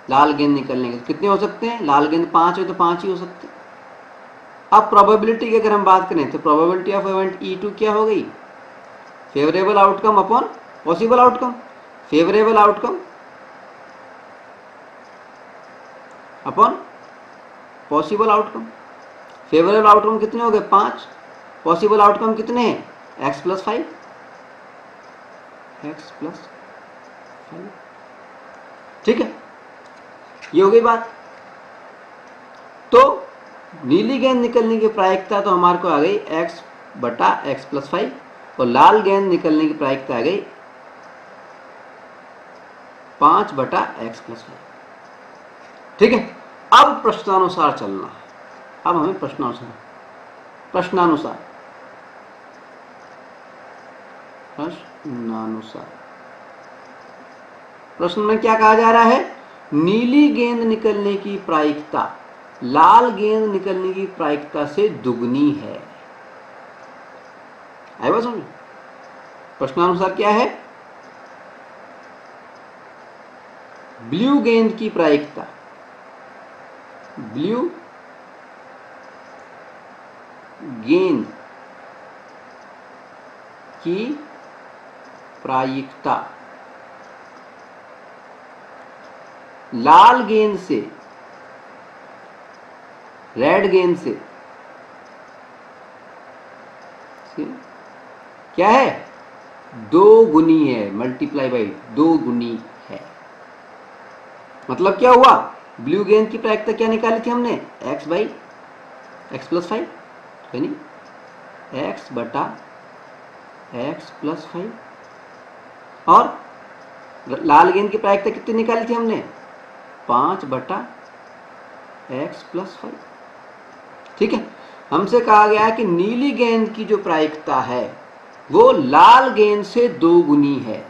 लाल गेंद निकलने के, तो कितने हो सकते हैं, लाल गेंद 5 है तो 5 ही हो सकते हैं। अब प्रोबेबिलिटी की अगर हम बात करें तो प्रोबेबिलिटी ऑफ इवेंट E2 क्या हो गई, favourable outcome upon possible outcome, favourable outcome upon possible outcome. Favourable outcome कितने हो गए, 5, पॉसिबल आउटकम कितने हैं, x + 5, ठीक है। ये हो गई बात। तो नीली गेंद निकलने की प्रायिकता तो हमारे को आ गई x/x + 5, और लाल गेंद निकलने की प्रायिकता आ गई 5/x + 5, ठीक है। अब प्रश्नानुसार चलना है, अब हमें प्रश्नानुसार प्रश्न में क्या कहा जा रहा है, नीली गेंद निकलने की प्रायिकता लाल गेंद निकलने की प्रायिकता से दुगनी है। आई बात समझ, प्रश्नानुसार क्या है, ब्लू गेंद की प्रायिकता, ब्लू गेंद की प्रायिकता लाल गेंद से, रेड गेंद से क्या है, 2 गुनी है, मल्टीप्लाई बाई 2 गुनी है। मतलब क्या हुआ, ब्लू गेंद की प्रायिकता क्या निकाली थी हमने, x/x + 5, यानी x/x + 5, और लाल गेंद की प्रायिकता कितनी निकाली थी हमने? 5/x+5। ठीक है, हमसे कहा गया है कि नीली गेंद की जो प्रायिकता है वो लाल गेंद से 2 गुनी है।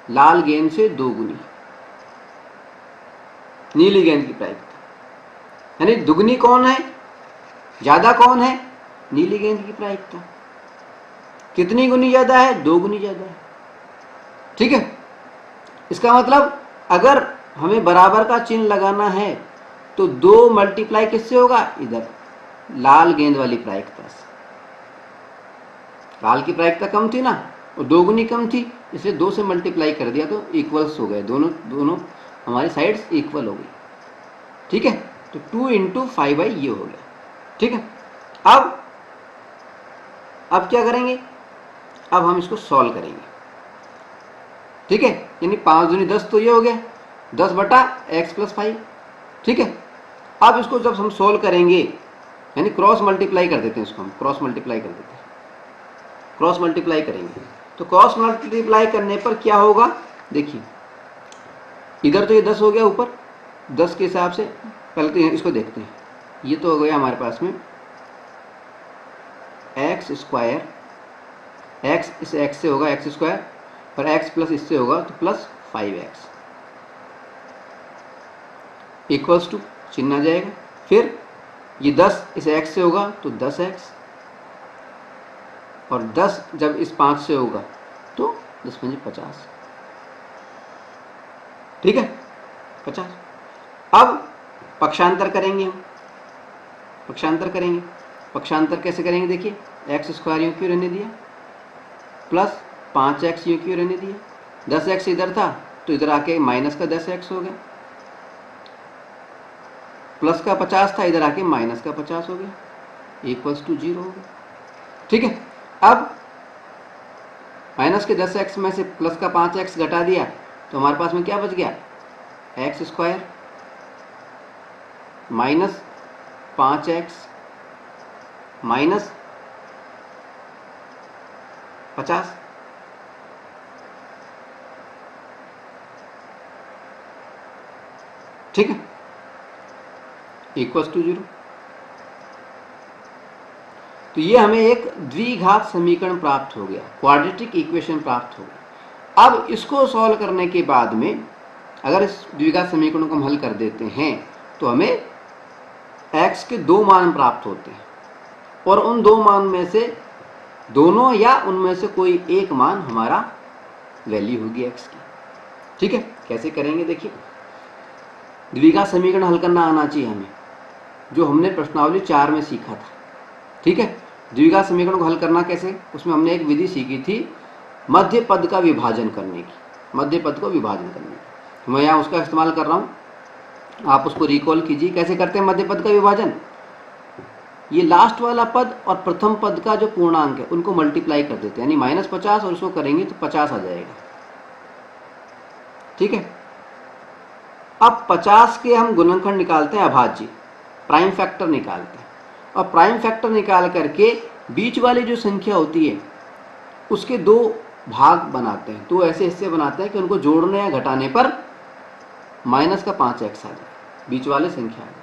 लाल गेंद से 2 गुनी नीली गेंद की प्रायिकता, यानी दुगनी कौन है, ज्यादा कौन है? नीली गेंद की प्रायिकता। कितनी गुनी ज्यादा है? 2 गुनी ज्यादा है। ठीक है, इसका मतलब अगर हमें बराबर का चिन्ह लगाना है तो 2 मल्टीप्लाई किससे होगा? इधर लाल गेंद वाली प्रायिकता से। लाल की प्रायिकता कम थी ना, और 2 गुनी कम थी, इसलिए 2 से मल्टीप्लाई कर दिया तो इक्वल्स हो गए, दोनों हमारी साइड्स इक्वल हो गई। ठीक है, तो 2 × 5 ये हो गया। ठीक है, अब क्या करेंगे? अब हम इसको सॉल्व करेंगे। ठीक है, यानी 5 दूनी 10 तो ये हो गया 10/x+5। ठीक है, अब इसको जब हम सॉल्व करेंगे, यानी क्रॉस मल्टीप्लाई कर देते हैं, इसको हम क्रॉस मल्टीप्लाई कर देते हैं, क्रॉस मल्टीप्लाई करेंगे। तो क्रॉस मल्टीप्लाई करने पर क्या होगा? देखिए, इधर तो ये 10 हो गया ऊपर, 10 के हिसाब से पहले तो इसको देखते हैं। ये तो हो गया हमारे पास में x², x इस x से होगा x² और x प्लस इससे होगा तो प्लस 5x इक्वल्स टू चिन्ह आ जाएगा। फिर ये 10 इस x से होगा तो 10x, और 10 जब इस 5 से होगा तो 10 × 5 = 50। ठीक है, 50। अब पक्षांतर करेंगे हम, पक्षांतर करेंगे। पक्षांतर कैसे करेंगे? देखिए, x² यूं क्यों रहने दिया, प्लस 5x यूं क्यों रहने दिया, 10x इधर था तो इधर आके माइनस का 10x हो गया, प्लस का 50 था इधर आके माइनस का 50 हो गया, इक्वल्स टू 0 हो गया। ठीक है, अब माइनस के 10x में से प्लस का 5x घटा दिया तो हमारे पास में क्या बच गया? x² minus 5x minus 50। ठीक है, इक्वल्स टू 0। तो ये हमें एक द्विघात समीकरण प्राप्त हो गया, क्वाड्रेटिक इक्वेशन प्राप्त हो गया। अब इसको सॉल्व करने के बाद में अगर इस द्विघात समीकरण को हम हल कर देते हैं तो हमें x के 2 मान प्राप्त होते हैं, और उन 2 मान में से दोनों या उनमें से कोई एक मान हमारा वैल्यू होगी x की। ठीक है, कैसे करेंगे? देखिए, द्विघात समीकरण हल करना आना चाहिए हमें, जो हमने प्रश्नावली 4 में सीखा था। ठीक है, द्विघात समीकरण को हल करना कैसे, उसमें हमने एक विधि सीखी थी मध्य पद का विभाजन करने की, मध्य पद को विभाजन करने की। मैं यहाँ उसका इस्तेमाल कर रहा हूँ, आप उसको रिकॉल कीजिए। कैसे करते हैं मध्य पद का विभाजन? ये लास्ट वाला पद और प्रथम पद का जो पूर्णांक है उनको मल्टीप्लाई कर देते हैं, यानी -50 और इसको करेंगे तो 50 आ जाएगा। ठीक है, अब 50 के हम गुणनखंड निकालते हैं, अभाज्य प्राइम फैक्टर निकालते हैं, और प्राइम फैक्टर निकाल करके बीच वाली जो संख्या होती है उसके 2 भाग बनाते हैं, 2 ऐसे हिस्से बनाते हैं कि उनको जोड़ने या घटाने पर माइनस का 5x आ जाए, बीच वाले संख्या आ जाए।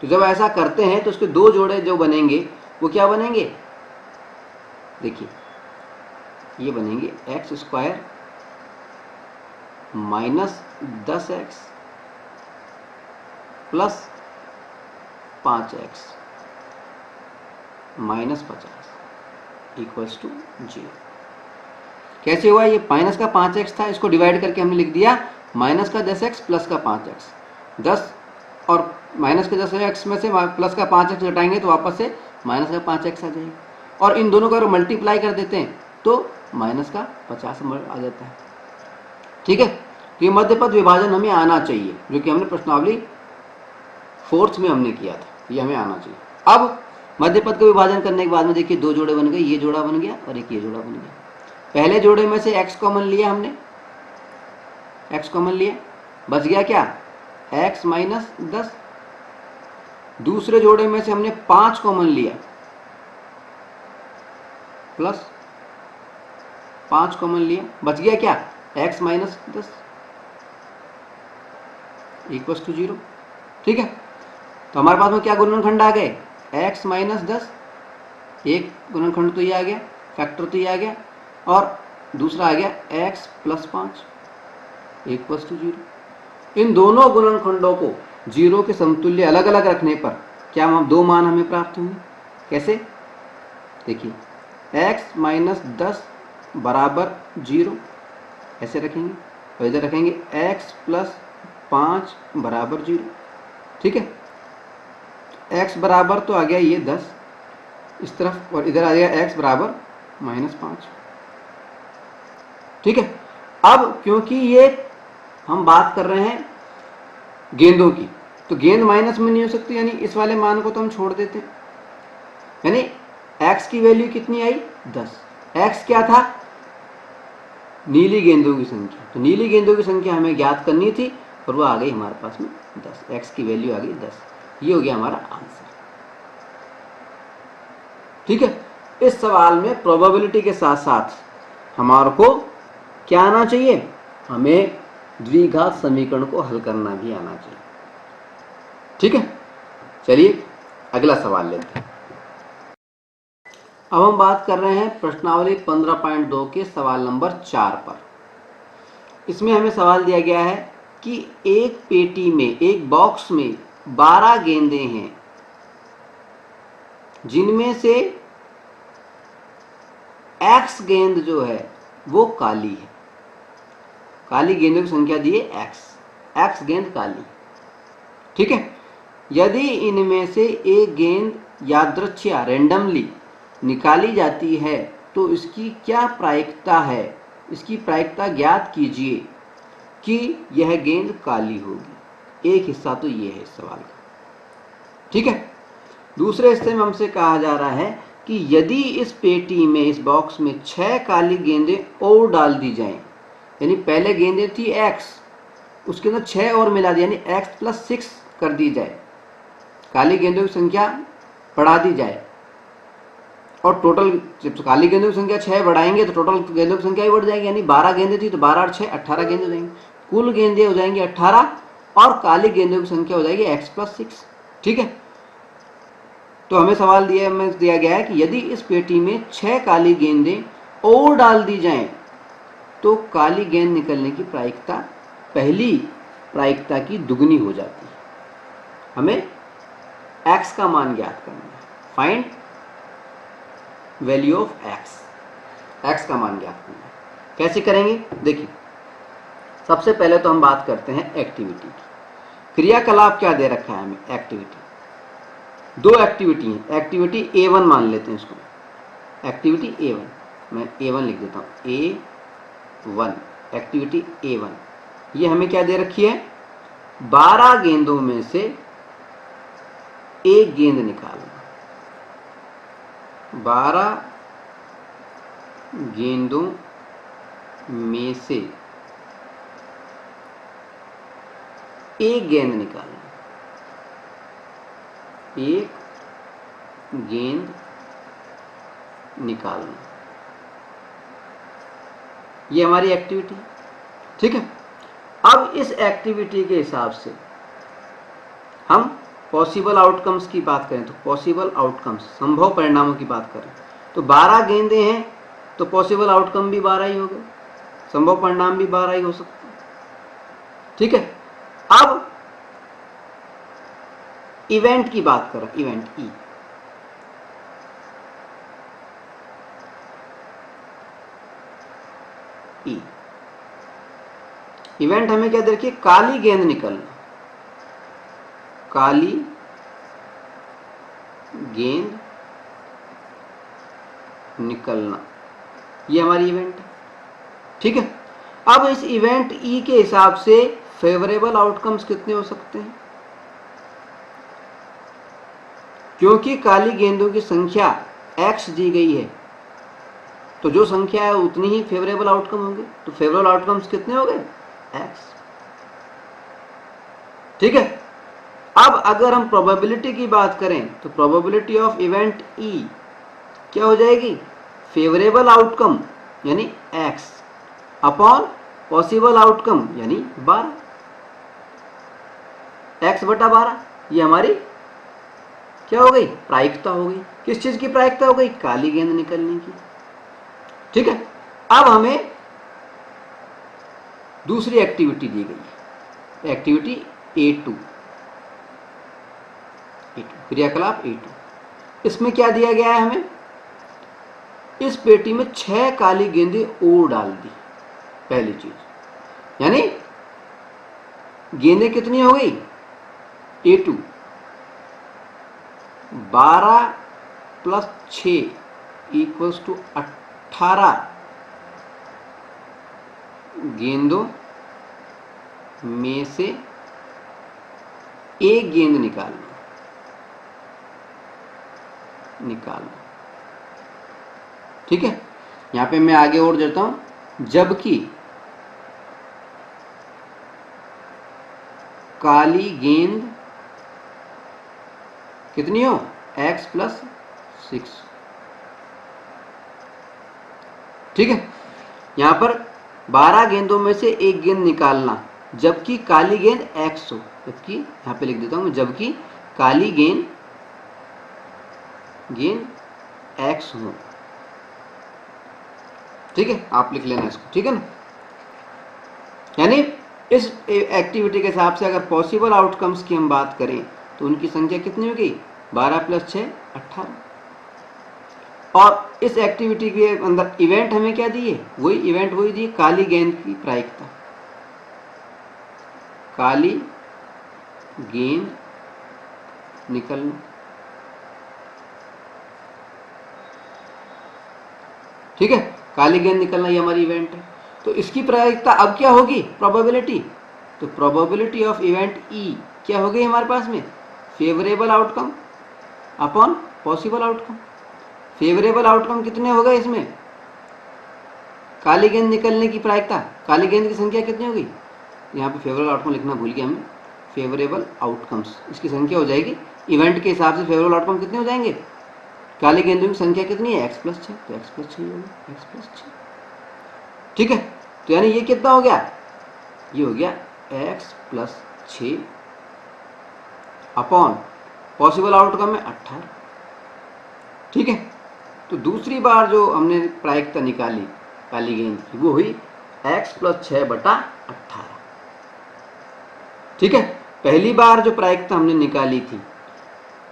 तो जब ऐसा करते हैं तो उसके 2 जोड़े जो बनेंगे वो क्या बनेंगे? देखिए, ये बनेंगे x² minus 10x plus 5x minus 50 equals to 0। कैसे हुआ? ये माइनस का 5x था, इसको डिवाइड करके हमने लिख दिया माइनस का 10x प्लस का 5x। 10 और माइनस के 10x में से प्लस का 5x घटाएंगे तो वापस से माइनस का 5x आ जाएगा, और इन दोनों को अगर मल्टीप्लाई कर देते हैं तो माइनस का 50 आ जाता है। ठीक है, तो ये मध्य पद विभाजन हमें आना चाहिए, जो कि हमने प्रश्नावली 4th में हमने किया था, ये हमें आना चाहिए। अब मध्य पद का विभाजन करने के बाद में देखिए 2 जोड़े बन गए, ये जोड़ा बन गया और एक ये जोड़ा बन गया। पहले जोड़े में से x कॉमन लिया हमने, x कॉमन लिया, बच गया क्या? x minus 10। दूसरे जोड़े में से हमने 5 कॉमन लिया, प्लस 5 कॉमन लिया, बच गया क्या, x माइनस 10 इक्वल्स टू 0। ठीक है, तो हमारे पास में क्या गुणनखंड आ गए, x माइनस 10, एक गुणनखंड तो ये आ गया, फैक्टर तो ये आ गया, और दूसरा आ गया x प्लस 5 इक्वल्स टू 0। इन दोनों गुणनखंडों को 0 के समतुल्य अलग अलग रखने पर क्या दो मान हमें प्राप्त होंगे। कैसे, देखिए x माइनस 10 बराबर 0 ऐसे रखेंगे, और इधर रखेंगे x प्लस 5 बराबर 0। ठीक है, x बराबर तो आ गया ये 10 इस तरफ, और इधर आ गया x बराबर माइनस 5। ठीक है, अब क्योंकि ये हम बात कर रहे हैं गेंदों की, तो गेंद माइनस में नहीं हो सकती, यानी इस वाले मान को तो हम छोड़ देते हैं, यानी x की वैल्यू कितनी आई 10। x क्या था, नीली गेंदों की संख्या, तो नीली गेंदों की संख्या हमें ज्ञात करनी थी और वो आ गई हमारे पास में 10, x की वैल्यू आ गई 10। ये हो गया हमारा आंसर। ठीक है, इस सवाल में प्रोबेबिलिटी के साथ साथ हमारे को क्या आना चाहिए, हमें द्विघात समीकरण को हल करना भी आना चाहिए। ठीक है, चलिए अगला सवाल लेते हैं। अब हम बात कर रहे हैं प्रश्नावली 15.2 के सवाल नंबर 4 पर। इसमें हमें सवाल दिया गया है कि एक पेटी में, एक बॉक्स में 12 गेंदें हैं, जिनमें से x गेंद जो है वो काली है। काली गेंदों की संख्या दी है x गेंद काली। ठीक है, यदि इनमें से एक गेंद यादृच्छिक रैंडमली निकाली जाती है तो इसकी क्या प्रायिकता है, इसकी प्रायिकता ज्ञात कीजिए कि यह गेंद काली होगी। एक हिस्सा तो ये है इस सवाल का। ठीक है, दूसरे हिस्से में हमसे कहा जा रहा है कि यदि इस पेटी में, इस बॉक्स में 6 काली गेंदें और डाल दी जाएं, यानी पहले गेंदें थी x, उसके अंदर 6 और मिला दी, यानी x प्लस 6 कर दी जाए, काली गेंदों की संख्या बढ़ा दी जाए, और टोटल जब काली गेंदों की संख्या 6 बढ़ाएंगे तो टोटल गेंदों की संख्या भी बढ़ जाएगी, यानी 12 गेंदें थी तो 12 और 6 18 गेंदें हो जाएंगी, कुल गेंदें हो जाएंगी 18, और काली गेंदों की संख्या हो जाएगी x प्लस 6। ठीक है, तो हमें सवाल दिया गया है कि यदि इस पेटी में 6 काली गेंदें और डाल दी जाएं तो काली गेंद निकलने की प्रायिकता पहली प्रायिकता की दुगनी हो जाती है। हमें x का मान ज्ञात करना है, फाइंड वैल्यू ऑफ x का मान ज्ञात करना है। कैसे करेंगे, देखिए सबसे पहले तो हम बात करते हैं एक्टिविटी की। क्रियाकलाप क्या दे रखा है हमें, एक्टिविटी, दो एक्टिविटी है, एक्टिविटी A1 मान लेते हैं इसको, एक्टिविटी A1, मैं A1 लिख देता हूँ, A1 एक्टिविटी A1, ये हमें क्या दे रखी है, 12 गेंदों में से एक गेंद निकालना, 12 गेंदों में से एक गेंद निकालना, एक गेंद निकालना, ये हमारी एक्टिविटी। ठीक है, अब इस एक्टिविटी के हिसाब से हम पॉसिबल आउटकम्स की बात करें तो पॉसिबल आउटकम्स, संभव परिणामों की बात करें तो 12 गेंदें हैं तो पॉसिबल आउटकम भी 12 ही हो गए, संभव परिणाम भी 12 ही हो सकते हैं। ठीक है, अब इवेंट की बात करें, इवेंट ई, इवेंट हमें क्या दे रखी है, काली गेंद निकलना, काली गेंद निकलना, ये हमारी इवेंट है। ठीक है, अब इस इवेंट ई के हिसाब से फेवरेबल आउटकम्स कितने हो सकते हैं, क्योंकि काली गेंदों की संख्या x दी गई है तो जो संख्या है उतनी ही फेवरेबल आउटकम होंगे, तो फेवरेबल आउटकम्स कितने हो गए, x। ठीक है, अब अगर हम प्रोबेबिलिटी की बात करें तो प्रोबेबिलिटी ऑफ इवेंट ई क्या हो जाएगी, फेवरेबल आउटकम यानी x अपॉन पॉसिबल आउटकम यानी 12, x बटा 12, ये हमारी क्या हो गई, प्रायिकता हो गई। किस चीज की प्रायिकता हो गई, काली गेंद निकलने की। ठीक है, अब हमें दूसरी एक्टिविटी दी गई है, एक्टिविटी A2, क्रियाकलाप A2। इसमें क्या दिया गया है हमें, इस पेटी में 6 काली गेंदें और डाल दी। पहली चीज यानी गेंदें कितनी हो गई, A2 12 प्लस 6 इक्वल्स टू 18 गेंदों में से एक गेंद निकालना। ठीक है, यहां पे मैं आगे और जाता हूं, जबकि काली गेंद कितनी हो, x प्लस 6। ठीक है, यहां पर 12 गेंदों में से एक गेंद निकालना, जबकि काली गेंद x हो। जबकि यहां पे लिख देता हूं, जबकि काली गेंद x हो। ठीक है, आप लिख लेना इसको, ठीक है ना। यानी इस एक्टिविटी के हिसाब से अगर पॉसिबल आउटकम्स की हम बात करें तो उनकी संख्या कितनी हो गई, 12 प्लस 6 18। और इस एक्टिविटी के अंदर इवेंट हमें क्या दिए, वही इवेंट वही दिए, काली गेंद की प्रायिकता, काली गेंद निकलना। ठीक है, काली गेंद निकलना ये हमारी इवेंट है। तो इसकी प्रायिकता अब क्या होगी, प्रोबेबिलिटी। तो प्रोबेबिलिटी ऑफ इवेंट ई क्या हो गई हमारे पास में, favourable outcome upon possible outcome. Favourable outcome कितने हो गए इसमें, काली गेंद निकलने की प्रायिकता, काली गेंद की संख्या कितनी होगी, यहाँ पे फेवरेबल आउटकम लिखना भूल गया हमने, फेवरेबल आउटकम्स इसकी संख्या हो जाएगी इवेंट के हिसाब से। फेवरेबल आउटकम कितने हो जाएंगे, काली गेंदों की संख्या कितनी है, x प्लस 6, तो x प्लस 6 होगी, x प्लस 6। ठीक है, तो यानी ये कितना हो गया, ये हो गया x plus 6 upon possible outcome है 18। ठीक है, तो दूसरी बार जो हमने प्रायिकता निकाली काली गेंद की वो हुई x प्लस 6 बटा 18। ठीक है, पहली बार जो प्रायिकता हमने निकाली थी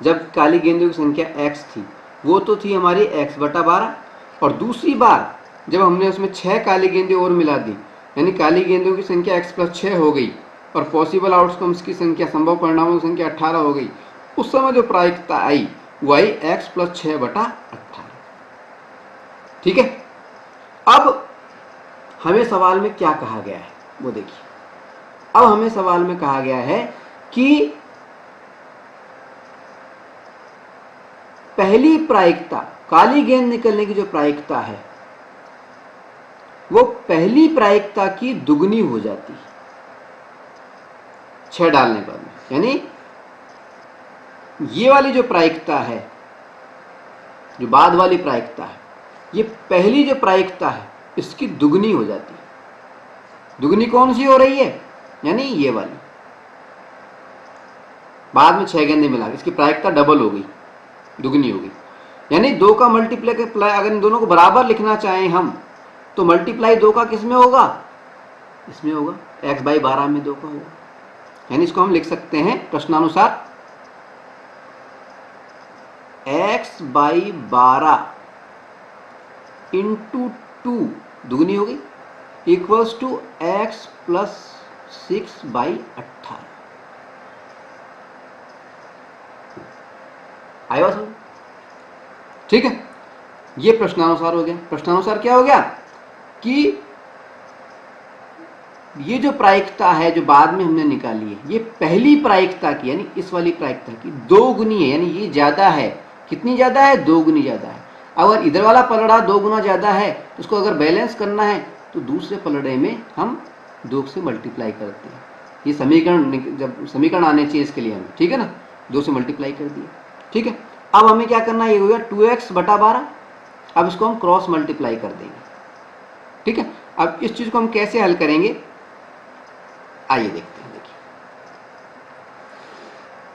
जब काली गेंदों की संख्या x थी, वो तो थी हमारी x बटा 12, और दूसरी बार जब हमने उसमें 6 काली गेंदें और मिला दी, यानी काली गेंदों की संख्या x प्लस 6 हो गई और पॉसिबल आउटकम्स की संख्या, संभव परिणामों की संख्या 18 हो गई। उस समय जो प्रायिकता आई वो आई x प्लस 6 बटा 18। ठीक है, अब हमें सवाल में क्या कहा गया है वो देखिए। अब हमें सवाल में कहा गया है कि पहली प्रायिकता, काली गेंद निकलने की जो प्रायिकता है वो पहली प्रायिकता की दुगनी हो जाती है 6 डालने के बाद। यानी ये वाली जो प्रायिकता है, जो बाद वाली प्रायिकता है, ये पहली जो प्रायिकता है इसकी दुगनी हो जाती है। दुगनी कौन सी हो रही है, यानी ये वाली, बाद में 6 गेंदें मिला, इसकी प्रायिकता डबल हो गई, दुगनी हो गई। यानी 2 का मल्टीप्लाई, अगर इन दोनों को बराबर लिखना चाहें हम तो मल्टीप्लाई 2 का किस में होगा, इसमें होगा, x बाई 12 में 2 का होगा। यानी इसको हम लिख सकते हैं प्रश्नानुसार x बाई 12 इंटू 2 दुगनी हो गई equals to x plus 6 by 18। आया बात समझ? ठीक है, ये प्रश्नानुसार हो गया। प्रश्नानुसार क्या हो गया कि ये जो प्रायिकता है जो बाद में हमने निकाली है, ये पहली प्रायिकता की, यानी इस वाली प्रायिकता की 2 गुनी है, यानी ये ज्यादा है। कितनी ज्यादा है, 2 गुनी ज्यादा है। अगर इधर वाला पलड़ा 2 गुना ज्यादा है तो उसको अगर बैलेंस करना है तो दूसरे पलड़े में हम 2 से मल्टीप्लाई करते हैं। ये समीकरण, जब समीकरण आने चाहिए इसके लिए हमें, ठीक है ना, 2 से मल्टीप्लाई कर दिया। ठीक है, अब हमें क्या करना है, ये हो गया 2x बटा 12। अब इसको हम क्रॉस मल्टीप्लाई कर देंगे, ठीक है, अब इस चीज को हम कैसे हल करेंगे आइए देखते हैं।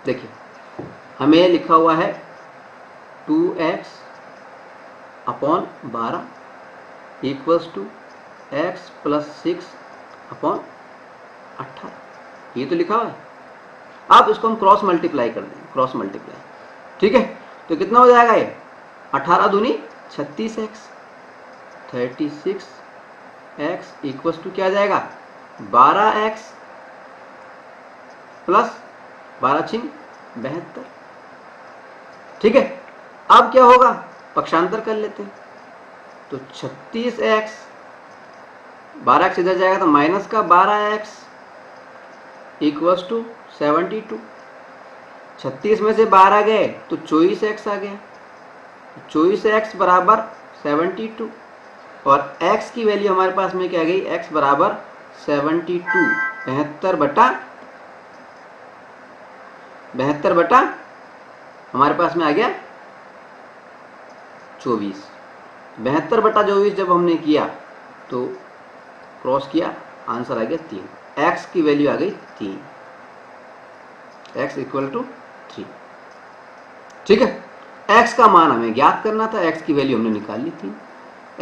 देखिए हमें लिखा हुआ है 2x upon 12 equals to x plus 6 upon 18, ये तो लिखा हुआ है। अब इसको हम क्रॉस मल्टीप्लाई कर देंगे, क्रॉस मल्टीप्लाई, ठीक है। तो कितना हो जाएगा ये 18 दूनी 36x, 36x इक्वल्स टू क्या आ जाएगा 12x प्लस 12 छिंग 72, ठीक है। अब क्या होगा पक्षांतर कर लेते हैं, तो 36x 12x इधर जाएगा तो माइनस का 12x इक्वल्स टू 72, 36 में से 12 गए तो 24x आ गया, 24x बराबर 72 और x की वैल्यू हमारे पास में क्या आ गई x बराबर 72, 72 बटा हमारे पास में आ गया 24, 72 बटा 24 जब हमने किया तो क्रॉस किया आंसर आ गया 3, x की वैल्यू आ गई 3, x इक्वल टू 3, ठीक है। x का मान हमें ज्ञात करना था, x की वैल्यू हमने निकाल ली 3,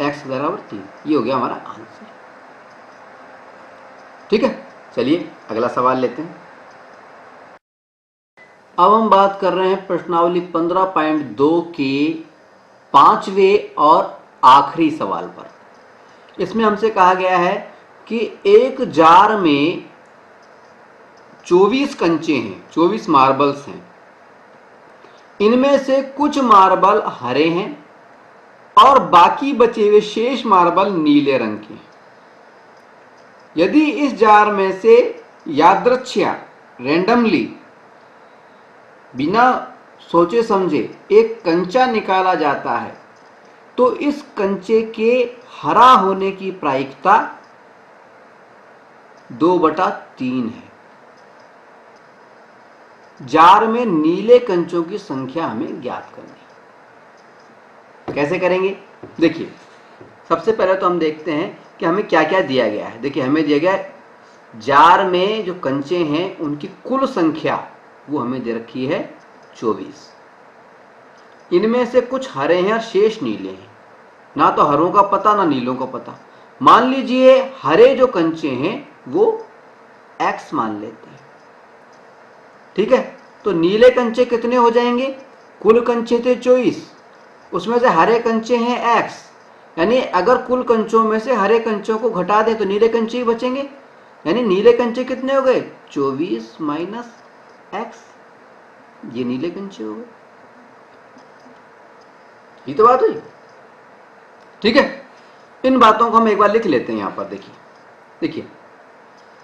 x बराबर 3, ये हो गया हमारा आंसर, ठीक है। चलिए अगला सवाल लेते हैं। अब हम बात कर रहे हैं प्रश्नावली 15.2 के 5वें और आखिरी सवाल पर। इसमें हमसे कहा गया है कि एक जार में 24 कंचे हैं, 24 मार्बल्स हैं, इनमें से कुछ मार्बल हरे हैं और बाकी बचे हुए शेष मार्बल नीले रंग के हैं। यदि इस जार में से यादृच्छिया रैंडमली बिना सोचे समझे एक कंचा निकाला जाता है तो इस कंचे के हरा होने की प्रायिकता 2/3 है। जार में नीले कंचों की संख्या हमें ज्ञात करनी है। कैसे करेंगे देखिए, सबसे पहले तो हम देखते हैं कि हमें क्या क्या दिया गया है। देखिए हमें दिया गया है जार में जो कंचे हैं उनकी कुल संख्या वो हमें दे रखी है 24, इनमें से कुछ हरे हैं और शेष नीले हैं। ना तो हरों का पता ना नीलों का पता। मान लीजिए हरे जो कंचे हैं वो x मान लेते हैं, ठीक है। तो नीले कंचे कितने हो जाएंगे, कुल कंचे थे 24, उसमें से हरे कंचे हैं x, यानी अगर कुल कंचों में से हरे कंचों को घटा दें तो नीले कंचे ही बचेंगे, यानी नीले कंचे कितने हो गए 24 माइनस x, ये नीले कंचे हो गए। ये तो बात हुई, ठीक है। इन बातों को हम एक बार लिख लेते हैं यहां पर। देखिए देखिए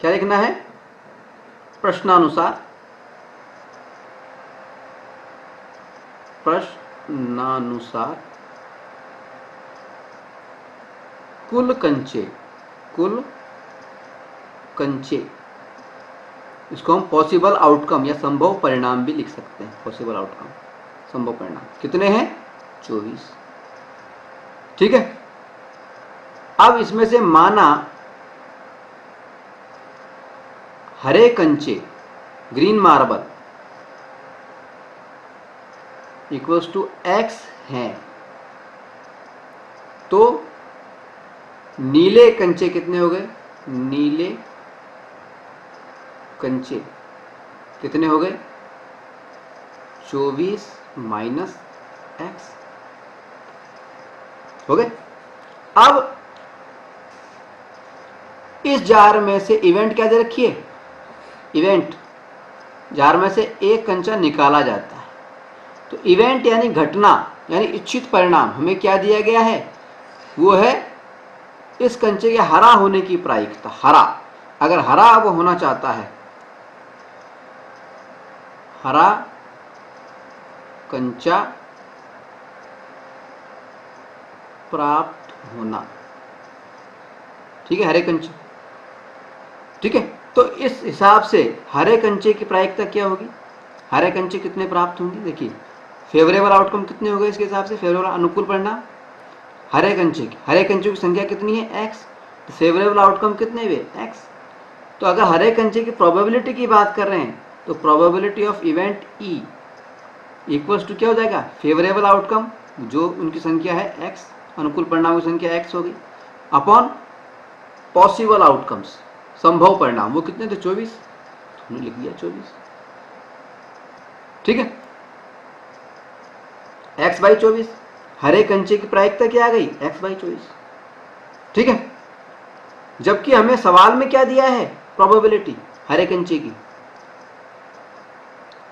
क्या लिखना है, प्रश्नानुसार कुल कंचे, इसको हम पॉसिबल आउटकम या संभव परिणाम भी लिख सकते हैं। पॉसिबल आउटकम, संभव परिणाम कितने हैं 24, ठीक है। अब इसमें से माना हरे कंचे green marble equals to x हैं, तो नीले कंचे कितने हो गए, नीले कंचे कितने हो गए 24 माइनस x हो गए। अब इस जार में से इवेंट क्या दे रखी है, इवेंट जार में से एक कंचा निकाला जाता है, तो इवेंट यानी घटना यानी इच्छित परिणाम हमें क्या दिया गया है, वो है इस कंचे के हरा होने की प्रायिकता। हरा, अगर हरा वो होना चाहता है, हरा कंचा प्राप्त होना, ठीक है, हरे कंचे, ठीक है। तो इस हिसाब से हरे कंचे की प्रायिकता क्या होगी, हरे कंचे कितने प्राप्त होंगे। देखिए फेवरेबल आउटकम कितने हो गए इसके हिसाब से, फेवरेबल अनुकूल परिणाम हरे कंचे की संख्या कितनी है x, तो फेवरेबल आउटकम कितने हुए? x। तो अगर हर एक कंचे की प्रोबेबिलिटी की बात कर रहे हैं तो probability of event E equals to क्या हो जाएगा? फेवरेबल आउटकम जो उनकी संख्या है x, अनुकूल परिणामों की संख्या x होगी, अपॉन पॉसिबल आउटकम्स, संभव परिणाम, वो कितने थे? 24, हमने लिख दिया 24। ठीक है, x बाई 24, हर एक कंचे की प्रायिकता क्या आ गई? x by 24। ठीक है, जबकि हमें सवाल में क्या दिया है? प्रोबेबिलिटी हर एक कंचे की,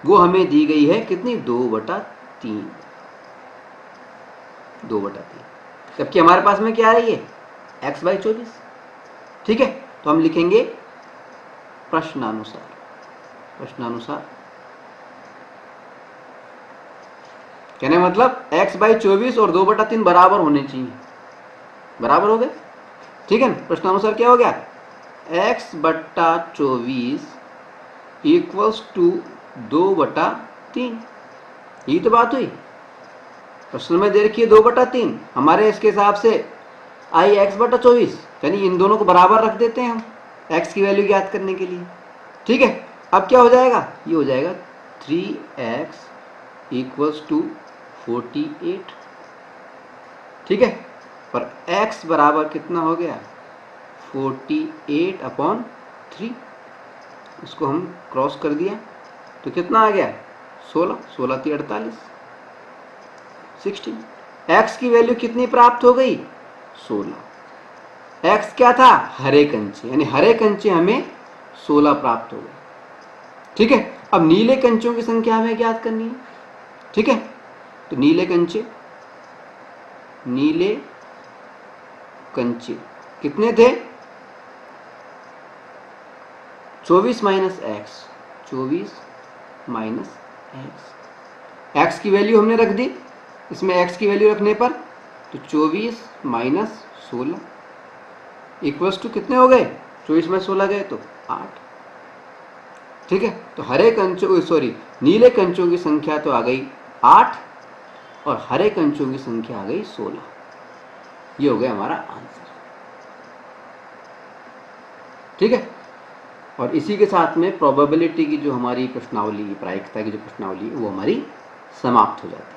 वो हमें दी गई है कितनी? 2/3, 2/3, जबकि हमारे पास में क्या आ रही है? x by 24। ठीक है, तो हम लिखेंगे प्रश्नानुसार, प्रश्नानुसार कहने मतलब x बाई 24 और 2/3 बराबर होने चाहिए, बराबर हो गए। ठीक है ना, प्रश्नानुसार क्या हो गया? x/24 इक्वल्स टू 2/3, यही तो बात हुई। प्रश्न में दे रखी है 2/3, हमारे इसके हिसाब से आई x/24, यानी इन दोनों को बराबर रख देते हैं हम x की वैल्यू ज्ञात करने के लिए। ठीक है, अब क्या हो जाएगा? ये हो जाएगा 3x इक्वल्स टू 48। ठीक है, पर x बराबर कितना हो गया? 48/3, इसको हम क्रॉस कर दिया तो कितना आ गया? 16, 16 × 48, 16। x की वैल्यू कितनी प्राप्त हो गई? 16। x क्या था? हरे कंचे, यानी हरे कंचे हमें 16 प्राप्त हो गए। ठीक है, अब नीले कंचों की संख्या हमें ज्ञात करनी है। ठीक है, तो नीले कंचे, नीले कंचे कितने थे? 24 minus x, 24 minus x, x की वैल्यू हमने रख दी, इसमें एक्स की वैल्यू रखने पर तो 24 माइनस 16 इक्वल्स टू कितने हो गए? 24 में 16 गए तो 8। ठीक है, तो हरे कंचों, सॉरी, नीले कंचों की संख्या तो आ गई 8 और हरे कंचों की संख्या आ गई 16। ये हो गया हमारा आंसर। ठीक है, और इसी के साथ में प्रोबेबिलिटी की जो हमारी प्रश्नावली, प्रायिकता की जो प्रश्नावली है वो हमारी समाप्त हो जाती है।